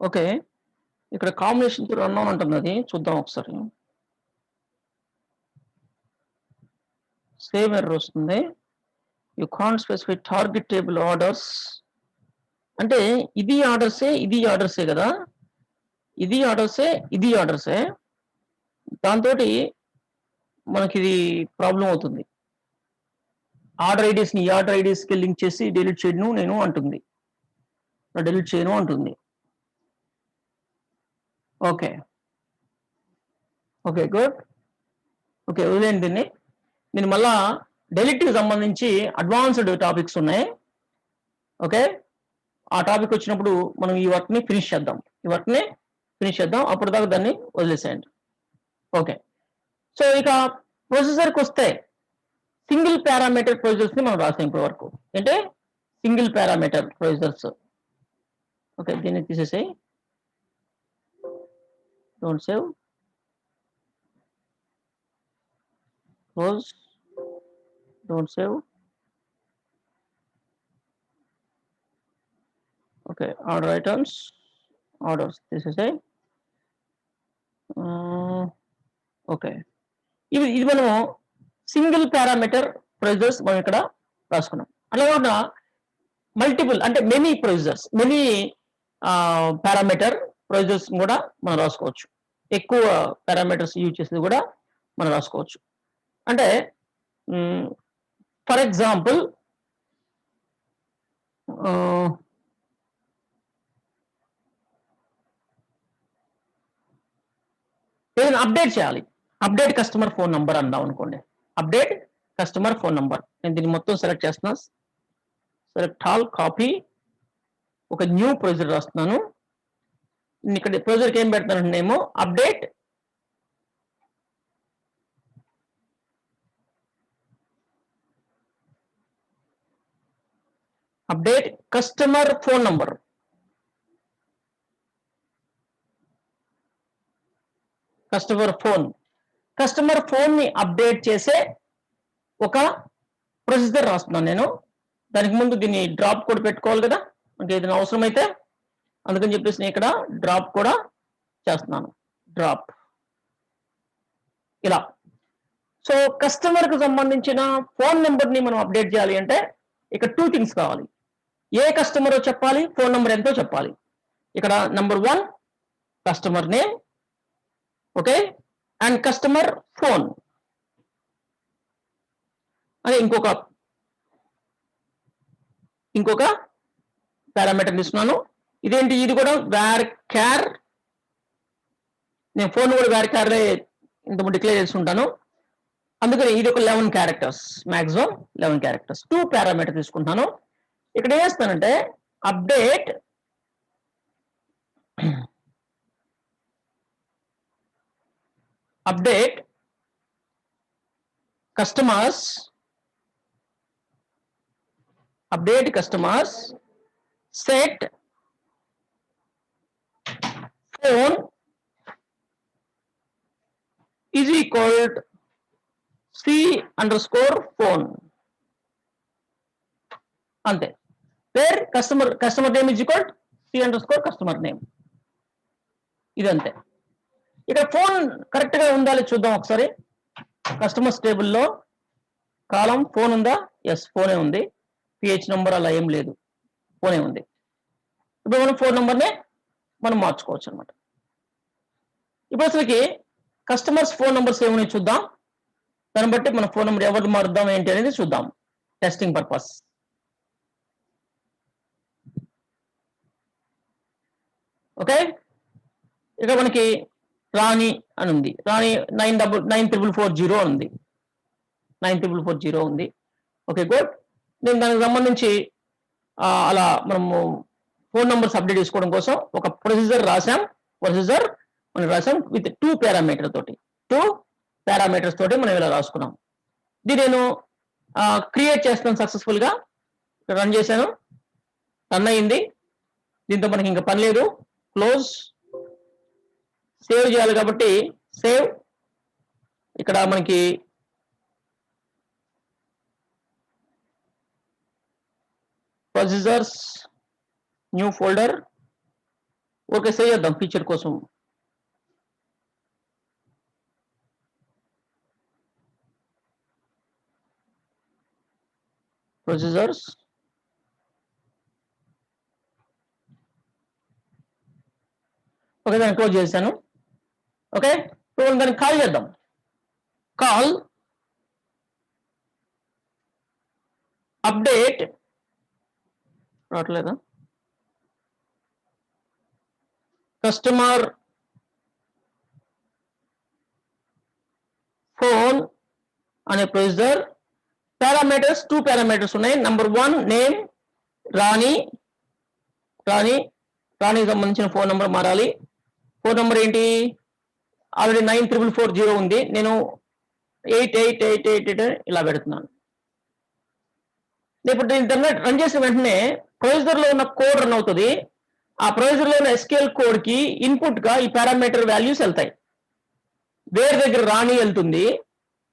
okay. ఇక్కడ కాంబినేషన్‌తో రన్ ఆన్ అంటున్నది. చూద్దాం ఒకసారి. సేమ్ ఎర్రర్ వస్తుంది. You can't specify target table orders. అంటే ఇది ఆర్డర్సే, ఇది ఆర్డర్సే గదా! ఇది ఆర్డర్సే, ఇది ఆర్డర్సే. దాంతోటి మనకిది ప్రాబ్లమ్ అవుతుంది. ఆర్డర్ ఐడీస్‌ని ఈ ఆర్డర్ ఐడీస్‌కి లింక్ చేసి డిలీట్ చేయను నేను అంటుంది. డిలీట్ చేయను అంటుంది. ఓకే. ఓకే. గుడ్. ఓకే. వదిలేయండి దీన్ని. నేను మళ్ళా డెలిట్‌కి సంబంధించి అడ్వాన్స్‌డ్ టాపిక్స్ ఉన్నాయి. ఓకే. ఆ టాపిక్ వచ్చినప్పుడు మనం ఈ వర్క్‌ని ఫినిష్ చేద్దాం. ఈ వర్క్‌ని ఫినిష్ చేద్దాం. అప్పటిదాకా దాన్ని వదిలేసేయండి. ఓకే. సో, ఇక ప్రొసెసర్‌కొస్తే సింగిల్ పారామీటర్ ప్రొసెసర్స్‌ని మనం రాసాం ఇప్పటి వరకు. ఏంటి? Single parameter processors. ఓకే. దీన్ని తీసేసేయి. Don't save. Close. Don't save. Okay. Order items. Orders తీసేసేయి. ఓకే. ఇది మనము సింగిల్ పారామీటర్ ప్రొసెసర్స్ మనం ఇక్కడ రాసుకున్నాం. అలా కాకుండా మల్టిపుల్ అంటే many processors, many parameter processors కూడా మనం రాసుకోవచ్చు. ఎక్కువ పారామీటర్స్ యూజ్ చేసేది కూడా మనం రాసుకోవచ్చు. అంటే ఫర్ ఎగ్జాంపుల్ ఏదైనా అప్డేట్ చేయాలి. అప్డేట్ కస్టమర్ ఫోన్ నంబర్ అందాం అనుకోండి. Update customer phone number. నేను దీన్ని మొత్తం సెలెక్ట్ చేస్తున్నా. సెలెక్ట్ ఆల్, కాపీ, ఒక న్యూ ప్రొసీజర్ రాస్తున్నాను. ఇక్కడ ప్రొసీజర్కి ఏం పెడతానంటే నేమో update customer phone number. Customer phone ని అప్డేట్ చేసే ఒక ప్రొసీజర్ రాస్తున్నాను నేను. దానికి ముందు దీన్ని డ్రాప్ కూడా పెట్టుకోవాలి కదా, అంటే ఏదైనా అవసరమైతే. అందుకని చెప్పేసి నేను ఇక్కడ డ్రాప్ కూడా చేస్తున్నాను. డ్రాప్ ఇలా. సో కస్టమర్ కు సంబంధించిన ఫోన్ నెంబర్ ని మనం అప్డేట్ చేయాలి అంటే ఇక్కడ 2 థింగ్స్ కావాలి. ఏ కస్టమర్ చెప్పాలి, ఫోన్ నెంబర్ ఎంతో చెప్పాలి. ఇక్కడ number 1 customer name, okay, and customer phone అని ఇంకొక పారామీటర్ ఇస్తున్నాను. ఇదేంటి, ఇది కూడా వేర్ క్యార్. నేను ఫోన్ కూడా వేర్ క్యార్ ఇంతకు డిక్లేర్ చేసి ఉంటాను. అందుకని ఇది ఒక 11 క్యారెక్టర్స్, మాక్సిమం 11 క్యారెక్టర్స్. 2 పారామీటర్ తీసుకుంటాను. ఇక్కడ ఏం చేస్తానంటే update customers set phone is equalled C_phone అంతే. Wear customer name is equalled C_customer name. ఇదంతే. ఇక్కడ ఫోన్ కరెక్ట్ గా ఉందా లేదా చూద్దాం ఒకసారి. కస్టమర్స్ టేబుల్లో కాలం ఫోన్ ఉందా? ఎస్, ఫోనే ఉంది. పిహెచ్ నంబర్ అలా ఏం లేదు, ఫోనే ఉంది. ఇప్పుడు మనం ఫోన్ నంబర్ని మనం మార్చుకోవచ్చు అనమాట. ఇప్పుడు అసలుకి కస్టమర్స్ ఫోన్ నంబర్స్ ఏమున్నాయి చూద్దాం. దాన్ని బట్టి మన ఫోన్ నెంబర్ ఎవరు మారుద్దాం ఏంటి అనేది చూద్దాం, టెస్టింగ్ పర్పస్. ఓకే. ఇక మనకి రాణి అని ఉంది. రాణి 9440 ఉంది. 9440 ఉంది. Okay, good. నేను దానికి సంబంధించి అలా మనము ఫోన్ నంబర్స్ అప్డేట్ చేసుకోవడం కోసం ఒక ప్రొసీజర్ రాసాం. మనం రాసాం విత్ 2 పారామీటర్ తోటి. 2 పారామీటర్స్ తోటి మనం ఇలా రాసుకున్నాం. ఇది నేను క్రియేట్ చేస్తాను సక్సెస్ఫుల్ గా. రన్ చేశాను, రన్ అయింది. దీంతో మనకి ఇంకా పని లేదు. క్లోజ్. సేవ్ చేయాలి కాబట్టి సేవ్. ఇక్కడ మనకి procedures, new folder, okay, save చేద్దాం ఫీచర్ కోసం. ప్రొసీజర్స్, ఓకే, దాన్ని క్లోజ్ చేశాను. ఓకే, ఇప్పుడు దాన్ని కాల్ చేద్దాం. కాల్ అప్డేట్, రావట్లేదా, కస్టమర్ ఫోన్ అనే ప్రొసీజర్. పారామీటర్స్ 2 పారామీటర్స్ ఉన్నాయి. నంబర్ 1 నేమ్ రాణి, రాణికి సంబంధించిన ఫోన్ నెంబర్ మారాలి. ఫోన్ నెంబర్ ఏంటి, ఆల్రెడీ 94440 ఉంది, నేను 8888 ఇలా పెడుతున్నాను. ఇప్పుడు దీన్ని రన్ చేసిన వెంటనే ప్రొసీజర్ లో ఉన్న కోడ్ రన్ అవుతుంది. ఆ ప్రొసీజర్ లో ఉన్న ఎస్క్యూఎల్ కోడ్ కి ఇన్పుట్ గా ఈ పారామీటర్ వాల్యూస్ వెళ్తాయి. వేర్ దగ్గర రాణి వెళ్తుంది,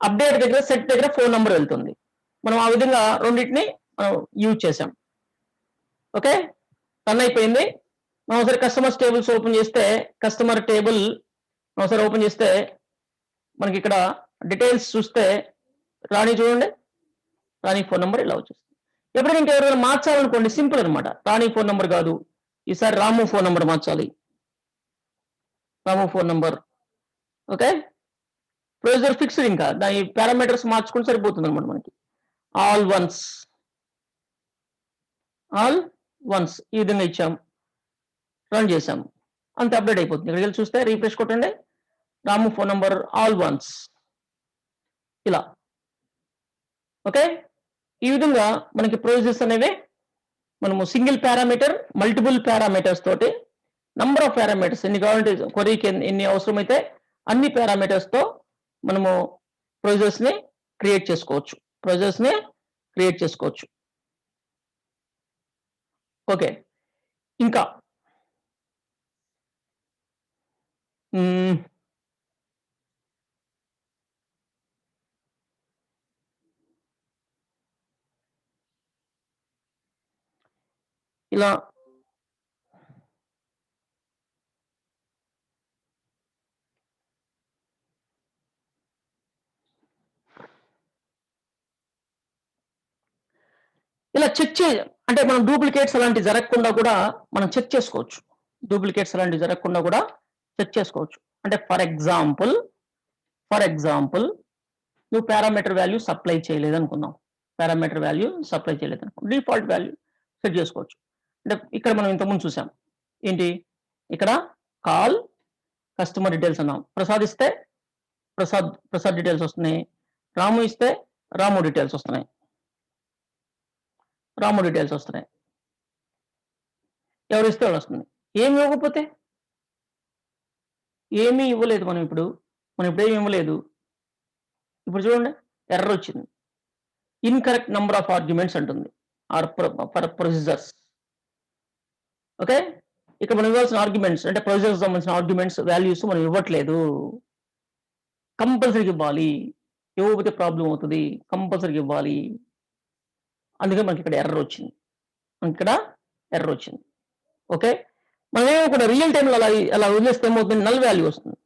అప్డేట్ దగ్గర సెట్ దగ్గర ఫోన్ నెంబర్ వెళ్తుంది. మనం ఆ విధంగా రెండింటిని మనం యూజ్ చేసాం. ఓకే, రన్ అయిపోయింది. మనం ఒకసారి కస్టమర్స్ టేబుల్స్ ఓపెన్ చేస్తే, కస్టమర్ టేబుల్ ఒకసారి ఓపెన్ చేస్తే మనకి ఇక్కడ డీటెయిల్స్ చూస్తే రాణి చూడండి, రాణి ఫోన్ నెంబర్ ఇలా వచ్చేస్తుంది. ఎప్పుడైనా ఇంకా ఎవరైనా మార్చాలనుకోండి, సింపుల్ అనమాట. రాణి ఫోన్ నెంబర్ కాదు, ఈసారి రాము ఫోన్ నెంబర్ మార్చాలి. Ramu phone number. Okay, procedure fixed, ఇంకా దాని పారామీటర్స్ మార్చుకుంటే సరిపోతుంది అనమాట మనకి. ఆల్ వన్స్ ఈ విధంగా ఇచ్చాం, రన్ చేసాం, అంతే, అప్డేట్ అయిపోతుంది. ఇక్కడికి వెళ్ళి చూస్తే రీఫ్రెష్ కొట్టండి, రాము ఫోన్ నంబర్ ఆల్ వన్స్ ఇలా. ఓకే, ఈ విధంగా మనకి ప్రొసీజర్స్ అనేవి మనము సింగిల్ పారామీటర్, మల్టిపుల్ పారామీటర్స్ తోటి, నంబర్ ఆఫ్ పారామీటర్స్ ఎన్ని కావాలంటే క్వరీకి ఎన్ని అవసరమైతే అన్ని పారామీటర్స్ తో మనము ప్రొసీజర్స్ ని క్రియేట్ చేసుకోవచ్చు. ఓకే, ఇంకా ఇలా చెక్ అంటే మనం డూప్లికేట్స్ అలాంటివి జరగకుండా కూడా మనం చెక్ చేసుకోవచ్చు. అంటే ఫర్ ఎగ్జాంపుల్ నువ్వు పారామీటర్ వాల్యూ సప్లై చేయలేదు అనుకుందాం, డిఫాల్ట్ వాల్యూ సెట్ చేసుకోవచ్చు. అంటే ఇక్కడ మనం ఇంతకుముందు చూసాం ఏంటి, ఇక్కడ కాల్ కస్టమర్ డీటెయిల్స్ అన్నాం, ప్రసాద్ ఇస్తే ప్రసాద్ డీటెయిల్స్ వస్తున్నాయి, రాము ఇస్తే రాము డీటెయిల్స్ వస్తున్నాయి. ఎవరు ఇస్తే వాళ్ళు వస్తుంది. ఏమి ఇవ్వకపోతే ఏమీ ఇవ్వలేదు, మనం ఇప్పుడు ఏమి ఇవ్వలేదు. ఇప్పుడు చూడండి, ఎర్రర్ వచ్చింది, ఇన్కరెక్ట్ నంబర్ ఆఫ్ ఆర్గ్యుమెంట్స్ అంటుంది ఫర్ ప్రొసీజర్స్. ఓకే, ఇక్కడ మనం ఇవ్వాల్సిన ఆర్గ్యుమెంట్స్ అంటే ప్రొసీజర్స్ సంబంధించిన ఆర్గ్యుమెంట్స్ వాల్యూస్ మనం ఇవ్వట్లేదు. కంపల్సరీగా ఇవ్వాలి, ఇవ్వకపోతే ప్రాబ్లం అవుతుంది, కంపల్సరీగా ఇవ్వాలి. అందుకే మనకి ఇక్కడ ఎర్రర్ వచ్చింది. ఓకే, మనమేమో కూడా రియల్ టైంలో అలా వదిలేస్తే ఏమవుతుంది, నల్ వాల్యూ వస్తుంది.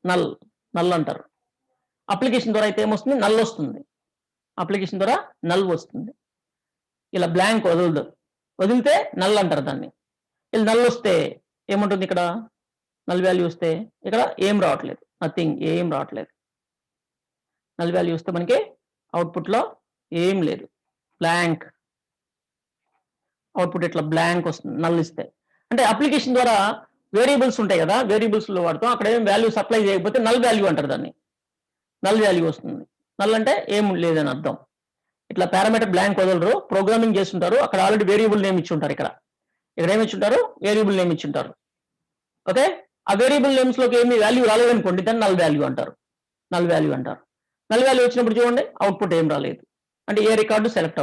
నల్ అంటారు. అప్లికేషన్ ద్వారా అయితే ఏమొస్తుంది, నల్ వస్తుంది. ఇలా బ్లాంక్ వదిలితే నల్ అంటారు దాన్ని. ఇలా నల్ వస్తే ఏముంటుంది, ఇక్కడ నల్ వాల్యూ వస్తే ఇక్కడ ఏం రావట్లేదు, నథింగ్, ఏం రావట్లేదు. నల్ వాల్యూ వస్తే మనకి అవుట్పుట్ లో ఏం లేదు, బ్లాంక్ అవుట్పుట్ ఇట్లా బ్లాంక్ వస్తుంది నల్ ఇస్తే. అంటే అప్లికేషన్ ద్వారా వేరియబుల్స్ ఉంటాయి కదా, వేరియబుల్స్ లో వాడతాం, అక్కడ ఏం వాల్యూ సప్లై చేయకపోతే నల్ వాల్యూ అంటారు దాన్ని. నల్ వాల్యూ వస్తుంది. నల్ అంటే ఏం లేదని అర్థం. ఇట్లా పారామీటర్ బ్లాంక్ వదలరు, ప్రోగ్రామింగ్ చేస్తుంటారు, అక్కడ ఆల్రెడీ వేరియబుల్ నేమ్ ఇచ్చి ఉంటారు. ఇక్కడ ఏమి ఇచ్చుంటారు, వేరియబుల్ నేమ్ ఇచ్చుంటారు. ఓకే, ఆ వేరియబుల్ నేమ్స్ లోకి ఏమి వాల్యూ రాలేదనుకోండి, దాన్ని నల్ వాల్యూ అంటారు. నల్ వాల్యూ వచ్చినప్పుడు చూడండి, అవుట్పుట్ ఏం రాలేదు, అంటే ఏ రికార్డు సెలెక్ట్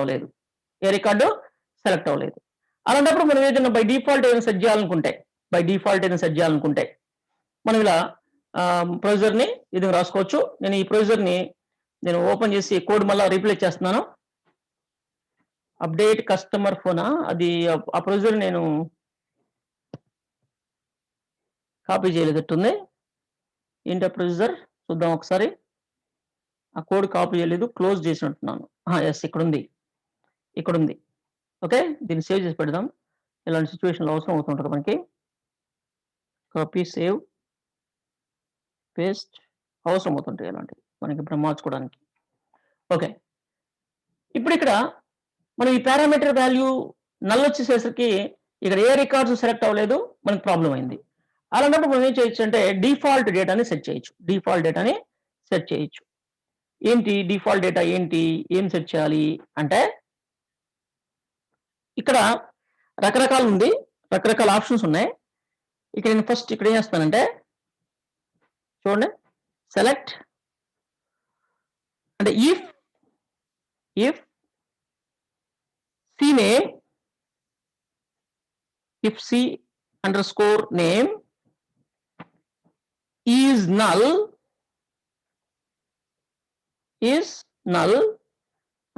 అవ్వలేదు. అలాంటప్పుడు మనం ఏదైనా బై డిఫాల్ట్ ఏదైనా సెట్ చేయాలనుకుంటే మనం ఇలా ప్రొసీజర్ ని ఇది రాసుకోవచ్చు. నేను ఈ ప్రొసీజర్ ని ఓపెన్ చేసి కోడ్ మళ్ళీ రీప్లేస్ చేస్తున్నాను. అప్డేట్ కస్టమర్ ఫోనా, అది ఆ ప్రొసీజర్ నేను కాపీ చేయలేదట్టుంది. ఏంటి ప్రొసీజర్ చూద్దాం ఒకసారి. ఆ కోడ్ కాపీ చేయలేదు, క్లోజ్ చేసినట్టున్నాను. ఎస్ ఇక్కడుంది. ఓకే, దీన్ని సేవ్ చేసి పెడదాం. ఇలాంటి సిచ్యువేషన్లో అవసరం అవుతుంటుంది మనకి. కాపీ, సేవ్, పేస్ట్ అవసరం అవుతుంటాయి ఇలాంటివి మనకి ఇప్పుడు మార్చుకోవడానికి. ఓకే, ఇప్పుడు ఇక్కడ మనం ఈ పారామీటర్ వాల్యూ నల్ వచ్చేసేసరికి ఇక్కడ ఏ రికార్డ్స్ సెలెక్ట్ అవ్వలేదు, మనకి ప్రాబ్లం అయింది. అలాంటప్పుడు మనం ఏం చేయొచ్చు అంటే డిఫాల్ట్ డేటాని సెట్ చేయొచ్చు. ఏంటి డిఫాల్ట్ డేటా ఏంటి, ఏం సెట్ చేయాలి అంటే ఇక్కడ రకరకాల ఆప్షన్స్ ఉన్నాయి. ఇక్కడ నేను ఫస్ట్ ఇక్కడ ఏం చేస్తానంటే చూడండి, సెలెక్ట్ అంటే if C name, if c underscore name is null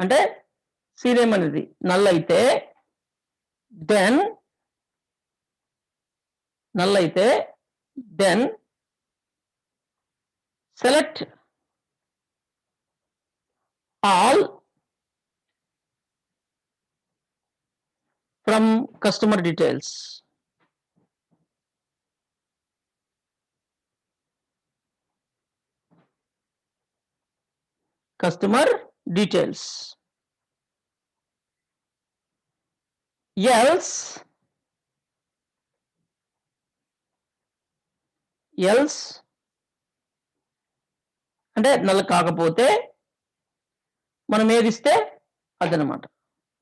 అంటే c name అనేది null అయితే then select all from customer details. else అంటే నల్ కాకపోతే మనం ఏది ఇస్తే అదనమాట.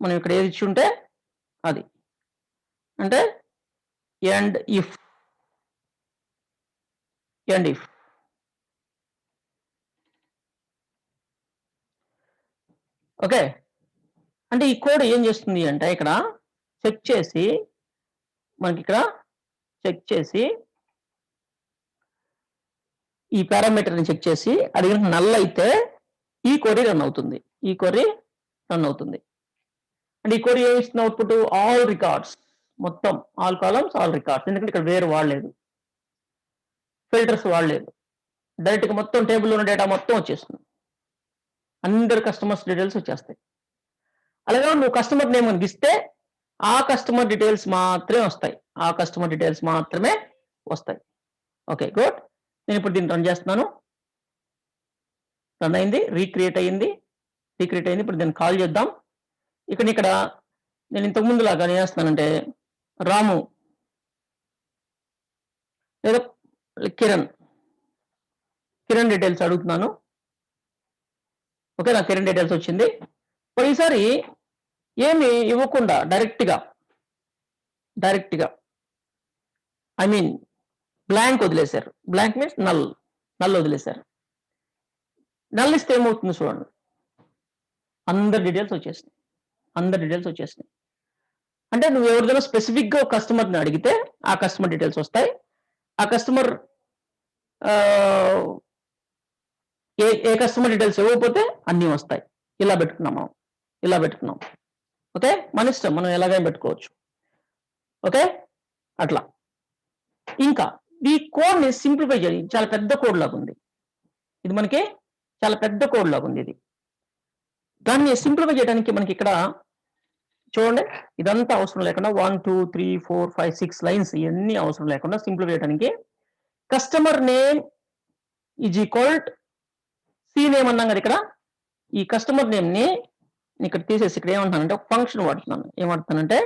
మనం ఇక్కడ ఏది ఇచ్చి ఉంటే అది అంటే అండ్ ఇఫ్ ఓకే, అంటే ఈ కోడ్ ఏం చేస్తుంది అంటే ఇక్కడ చెక్ చేసి ఈ పారామీటర్ని చెక్ చేసి అది కనుక నల్ అయితే ఈ క్వరీ రన్ అవుతుంది. అంటే ఈ క్వరీ ఏమి ఇస్తుంది అవుట్పుట్, ఆల్ రికార్డ్స్, మొత్తం ఆల్ కాలమ్స్ ఆల్ రికార్డ్స్. ఎందుకంటే ఇక్కడ వేరు వాడలేదు, ఫిల్టర్స్ వాడలేదు, డైరెక్ట్గా మొత్తం టేబుల్లో ఉన్న డేటా మొత్తం వచ్చేస్తుంది. అందరు కస్టమర్స్ డీటెయిల్స్ వచ్చేస్తాయి. అలాగే నువ్వు కస్టమర్ నేమ్ కనుక ఇస్తే ఆ కస్టమర్ డీటెయిల్స్ మాత్రమే వస్తాయి. ఓకే గుడ్, నేను ఇప్పుడు దీన్ని రన్ చేస్తున్నాను. రన్ అయింది, రీక్రియేట్ అయింది. ఇప్పుడు దీన్ని కాల్ చేద్దాం. ఇక్కడ నేను ఇంతకుముందు లాగా ఏం చేస్తున్నానంటే రాము లేదా కిరణ్ డీటెయిల్స్ అడుగుతున్నాను. ఓకే, నాకు కిరణ్ డీటెయిల్స్ వచ్చింది. ఈసారి ఏమి ఇవ్వకుండా డైరెక్ట్గా ఐ మీన్ బ్లాంక్ వదిలేశారు. బ్లాంక్ మీన్స్ నల్ వదిలేశారు. నల్ ఇస్తే ఏమవుతుంది చూడండి, అందరి డీటెయిల్స్ వచ్చేసినాయి. అంటే నువ్వు ఎవరిదైనా స్పెసిఫిక్గా ఒక కస్టమర్ని అడిగితే ఆ కస్టమర్ డీటెయిల్స్ వస్తాయి. ఆ కస్టమర్ ఏ కస్టమర్ డీటెయిల్స్ ఇవ్వకపోతే అన్నీ వస్తాయి. ఇలా పెట్టుకున్నాం. ఓకే, మన ఇష్టం, మనం ఎలాగైనా పెట్టుకోవచ్చు. ఓకే, అట్లా. ఇంకా ఈ కోడ్ని సింప్లిఫై చేయాలి. చాలా పెద్ద కోడ్ లాగా ఉంది ఇది, మనకి చాలా పెద్ద కోడ్ లాగా ఉంది ఇది. దాన్ని సింప్లిఫై చేయడానికి మనకి ఇక్కడ చూడండి, ఇదంతా అవసరం లేకుండా 1 2 3 4 5 6 లైన్స్ ఇవన్నీ అవసరం లేకుండా సింప్లిఫై చేయడానికి customer name is equalled C name అన్నాం కదా. ఇక్కడ ఈ కస్టమర్ నేమ్ ని ఇక్కడ తీసేసి ఇక్కడ ఏమంటానంటే ఒక ఫంక్షన్ వాడుతున్నాను. ఏమంటానంటే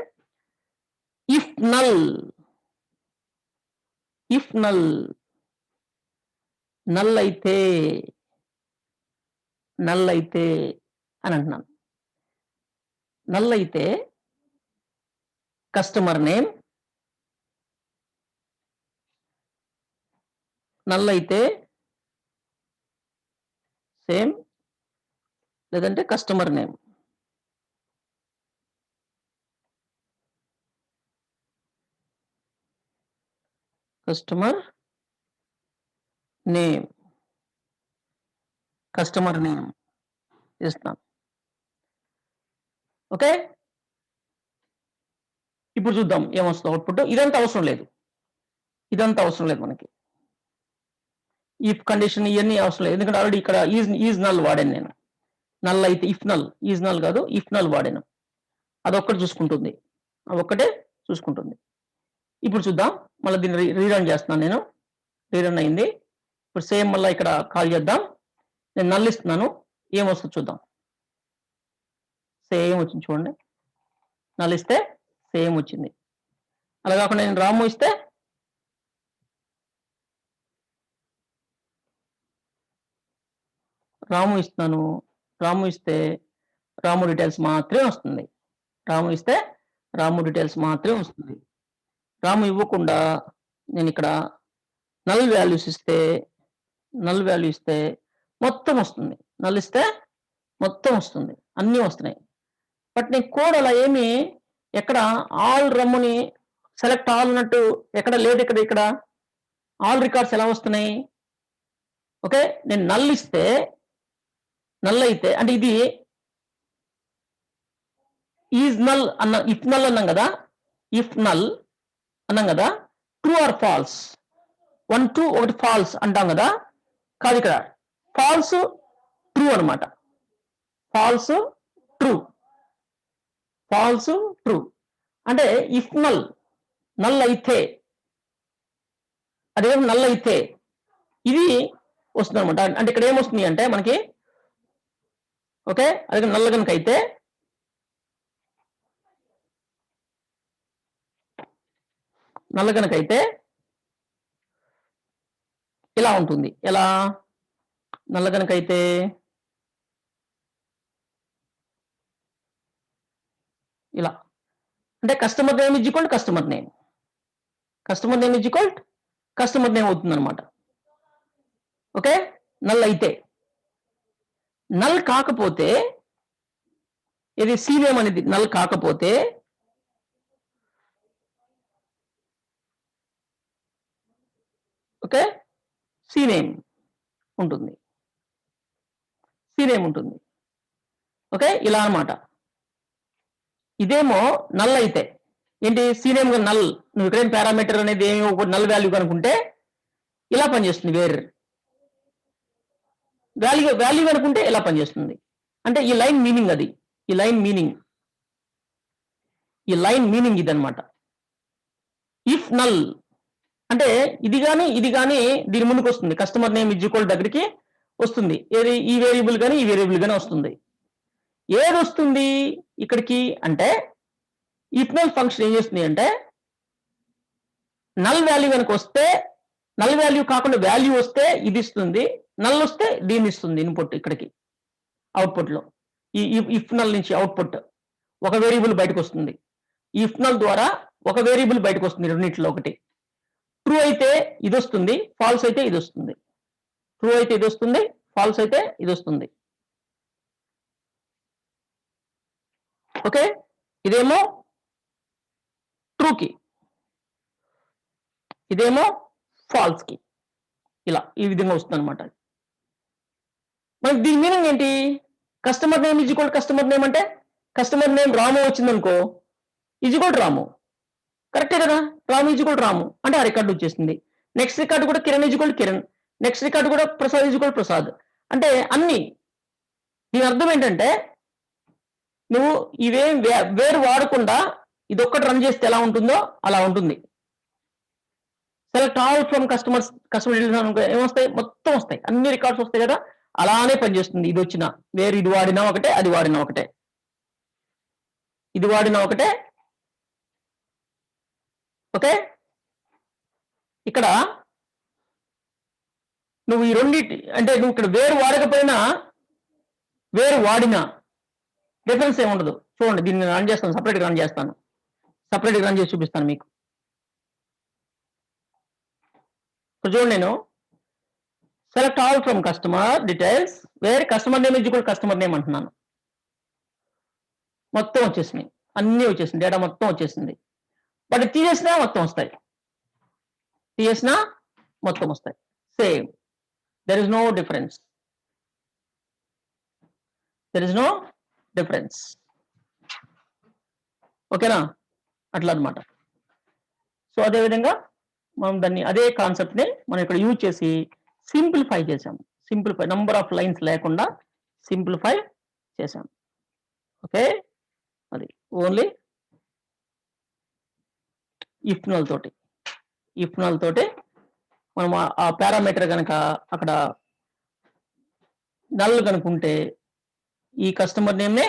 ఇఫ్ నల్ అయితే అని అంటున్నాను. నల్ అయితే కస్టమర్ నేమ్, సేమ్, లేదంటే కస్టమర్ నేమ్. ఇస్తాను. ఓకే, ఇప్పుడు చూద్దాం ఏమొస్తుంది అవుట్పుట్. ఇదంతా అవసరం లేదు. ఇదంతా అవసరం లేదు మనకి. ఇఫ్ కండిషన్ ఇవన్నీ అవసరం లేదు, ఎందుకంటే ఆల్రెడీ ఇక్కడ ఈజ్ నల్ వాడాను నేను. నల్ అయితే ఇఫ్ నల్, ఈజ్ నల్ కాదు ఇఫ్ నల్ వాడాను. అదొక్కటి చూసుకుంటుంది, అదొక్కటే చూసుకుంటుంది. ఇప్పుడు చూద్దాం, మళ్ళీ దీన్ని రీరన్ చేస్తున్నాను నేను. రీరన్ అయింది. ఇప్పుడు సేమ్ మళ్ళీ ఇక్కడ కాల్ చేద్దాం. నేను నల్ ఇస్తున్నాను, ఏమొస్తుంది చూద్దాం. సేమ్ వచ్చింది చూడండి, నల్ ఇస్తే సేమ్ వచ్చింది. అలా కాకుండా నేను రాము ఇస్తే రాము ఇస్తున్నాను, రాము ఇస్తే రాము డీటెయిల్స్ మాత్రమే వస్తుంది. రాము ఇస్తే రాము డీటెయిల్స్ మాత్రమే వస్తుంది. రాము ఇవ్వకుండా నేను ఇక్కడ నల్ వాల్యూస్ ఇస్తే, నల్ వాల్యూ ఇస్తే మొత్తం వస్తుంది. నల్ ఇస్తే మొత్తం వస్తుంది, అన్నీ వస్తున్నాయి. బట్ నేను కోడ్ అలా ఏమి ఎక్కడ ఆల్ రమ్ముని సెలెక్ట్ ఆల్ అన్నట్టు ఎక్కడ లేదు. ఇక్కడ ఆల్ రికార్డ్స్ ఎలా వస్తున్నాయి? ఓకే, నేను నల్ ఇస్తే, నల్ అయితే అంటే ఇది ఈజ్ నల్ అన్న, ఇఫ్ నల్ అన్నాం కదా, ఇఫ్ నల్ అన్నాం కదా, true or false, 1 true 1 false అంటాం కదా. కాదు, ఇక్కడ ఫాల్స్ ట్రూ అనమాట. ఫాల్స్ ట్రూ, ఫాల్స్ ట్రూ అంటే ఇఫ్ నల్, నల్ అయితే, అదేం నల్ అయితే ఇది వస్తుంది అనమాట. అంటే ఇక్కడ ఏమొస్తుంది అంటే మనకి, ఓకే, అదే నల్ల కనుక అయితే ఇలా ఉంటుంది. ఎలా నల్ల కనుక అయితే ఇలా, అంటే customer name is equal customer name, customer name is equal customer name అవుతుంది అనమాట. ఓకే, నల్ అయితే. నల్ కాకపోతే, ఇది సి నేమ్ అనేది నల్ కాకపోతే ఓకే, సి నేమ్ ఉంటుంది, సి నేమ్ ఉంటుంది. ఓకే, ఇలా అనమాట. ఇదేమో నల్ అయితే ఏంటి, సి నేమ్ నల్, నువ్వు ఇక్కడేం పారామీటర్ అనేది ఏమి ఒక నల్ వాల్యూ కనుకుంటే ఇలా పనిచేస్తుంది. వేర్ వాల్యూ అనుకుంటే ఇలా పనిచేస్తుంది. అంటే ఈ లైన్ మీనింగ్ అది, ఈ లైన్ మీనింగ్ ఇది అనమాట. ఇఫ్ నల్ అంటే ఇది కానీ దీని ముందుకు వస్తుంది, కస్టమర్ నేమ్ ఇజ్ ఈక్వల్ దగ్గరికి వస్తుంది. ఏది, ఈ వేరియబుల్ కానీ ఈ వేరియబుల్ కానీ వస్తుంది. ఏది వస్తుంది ఇక్కడికి అంటే, ఇఫ్ నల్ ఫంక్షన్ ఏం చేస్తుంది అంటే, నల్ వాల్యూ కనుక వస్తే, నల్ వాల్యూ కాకుండా వాల్యూ వస్తే ఇది ఇస్తుంది, నల్ వస్తే దీన్ని ఇస్తుంది ఇన్పుట్. ఇక్కడికి అవుట్పుట్ లో ఈ ఇఫ్ నల్ నుంచి అవుట్పుట్ ఒక వేరియబుల్ బయటకు వస్తుంది. ఇఫ్ నల్ ద్వారా ఒక వేరియబుల్ బయటకు వస్తుంది, రెండింటిలో ఒకటి. ట్రూ అయితే ఇది వస్తుంది, ఫాల్స్ అయితే ఇది వస్తుంది. ట్రూ అయితే ఇది వస్తుంది, ఫాల్స్ అయితే ఇది వస్తుంది. ఓకే, ఇదేమో ట్రూకి, ఇదేమో ఫాల్స్ కి. ఇలా ఈ విధంగా వస్తుంది అనమాట. మనకి దీని మీనింగ్ ఏంటి, customer name is equal customer name అంటే, కస్టమర్ నేమ్ రాము వచ్చింది అనుకో, ఈజ్ ఈక్వల్ రాము, కరెక్టే కదా. రాము ఈజ్ ఈక్వల్ రాము అంటే ఆ రికార్డు వచ్చేసింది. నెక్స్ట్ రికార్డు కూడా Kiran is equal Kiran, next record కూడా ప్రసాద్ ఈజ్ ఈక్వల్ ప్రసాద్. అంటే అన్ని, దీని అర్థం ఏంటంటే, నువ్వు ఇవేం వేరు వాడకుండా ఇదొక్కటి రన్ చేస్తే ఎలా ఉంటుందో అలా ఉంటుంది. సెలెక్ట్ ఆల్ ఫ్రమ్ కస్టమర్ ఏమొస్తాయి, మొత్తం వస్తాయి, అన్ని రికార్డ్స్ వస్తాయి కదా, అలానే పనిచేస్తుంది. ఇది వచ్చిన వేరు, ఇది వాడినా ఒకటే, అది వాడినా ఒకటే, ఇది వాడినా ఒకటే. ఓకే, ఇక్కడ నువ్వు ఈ రెండింటి అంటే నువ్వు ఇక్కడ వేరు వాడకపోయినా వేరు వాడినా డిఫరెన్స్ ఏమి ఉండదు. చూడండి, దీన్ని రన్ చేస్తాను, సపరేట్గా రన్ చేస్తాను, సపరేట్గా రన్ చేసి చూపిస్తాను మీకు. చూడండి, నేను select all from customer details wear customer name is equal customer name అంటున్నాను. మొత్తం వచ్చేసినాయి, అన్నీ వచ్చేసింది, డేటా మొత్తం వచ్చేసింది. బట్ తీసేసినా మొత్తం వస్తాయి, తీసేసినా మొత్తం వస్తాయి, same. There is no difference, there is no difference. ఓకేనా, అట్లా అనమాట. సో అదేవిధంగా మనం దాన్ని అదే కాన్సెప్ట్ ని మనం ఇక్కడ యూజ్ చేసి సింప్లిఫై చేసాం. సింప్లిఫై నంబర్ ఆఫ్ లైన్స్ లేకుండా సింప్లిఫై చేసాం. ఓకే, అది ఓన్లీ ఇఫ్ నల్ తోటి మనం ఆ పారామీటర్ కనుక అక్కడ నల్ కనుకుంటే ఈ కస్టమర్ నేమ్నే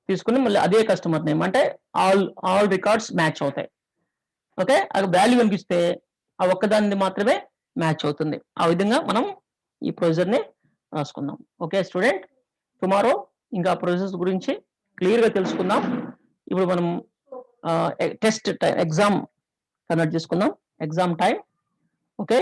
తీసుకుని మళ్ళీ అదే కస్టమర్ నేమ్ అంటే ఆల్ రికార్డ్స్ మ్యాచ్ అవుతాయి. ఓకే, అది వాల్యూ కనిపిస్తే ఆ ఒక్కదాన్ని మాత్రమే మ్యాచ్ అవుతుంది. ఆ విధంగా మనం ఈ ప్రొసీజర్ని రాసుకుందాం. ఓకే స్టూడెంట్, టుమారో ఇంకా ప్రొసెస్ గురించి క్లియర్గా తెలుసుకుందాం. ఇప్పుడు మనం టెస్ట్ ఎగ్జామ్ కన్వర్ట్ చేసుకుందాం, ఎగ్జామ్ టైం. ఓకే,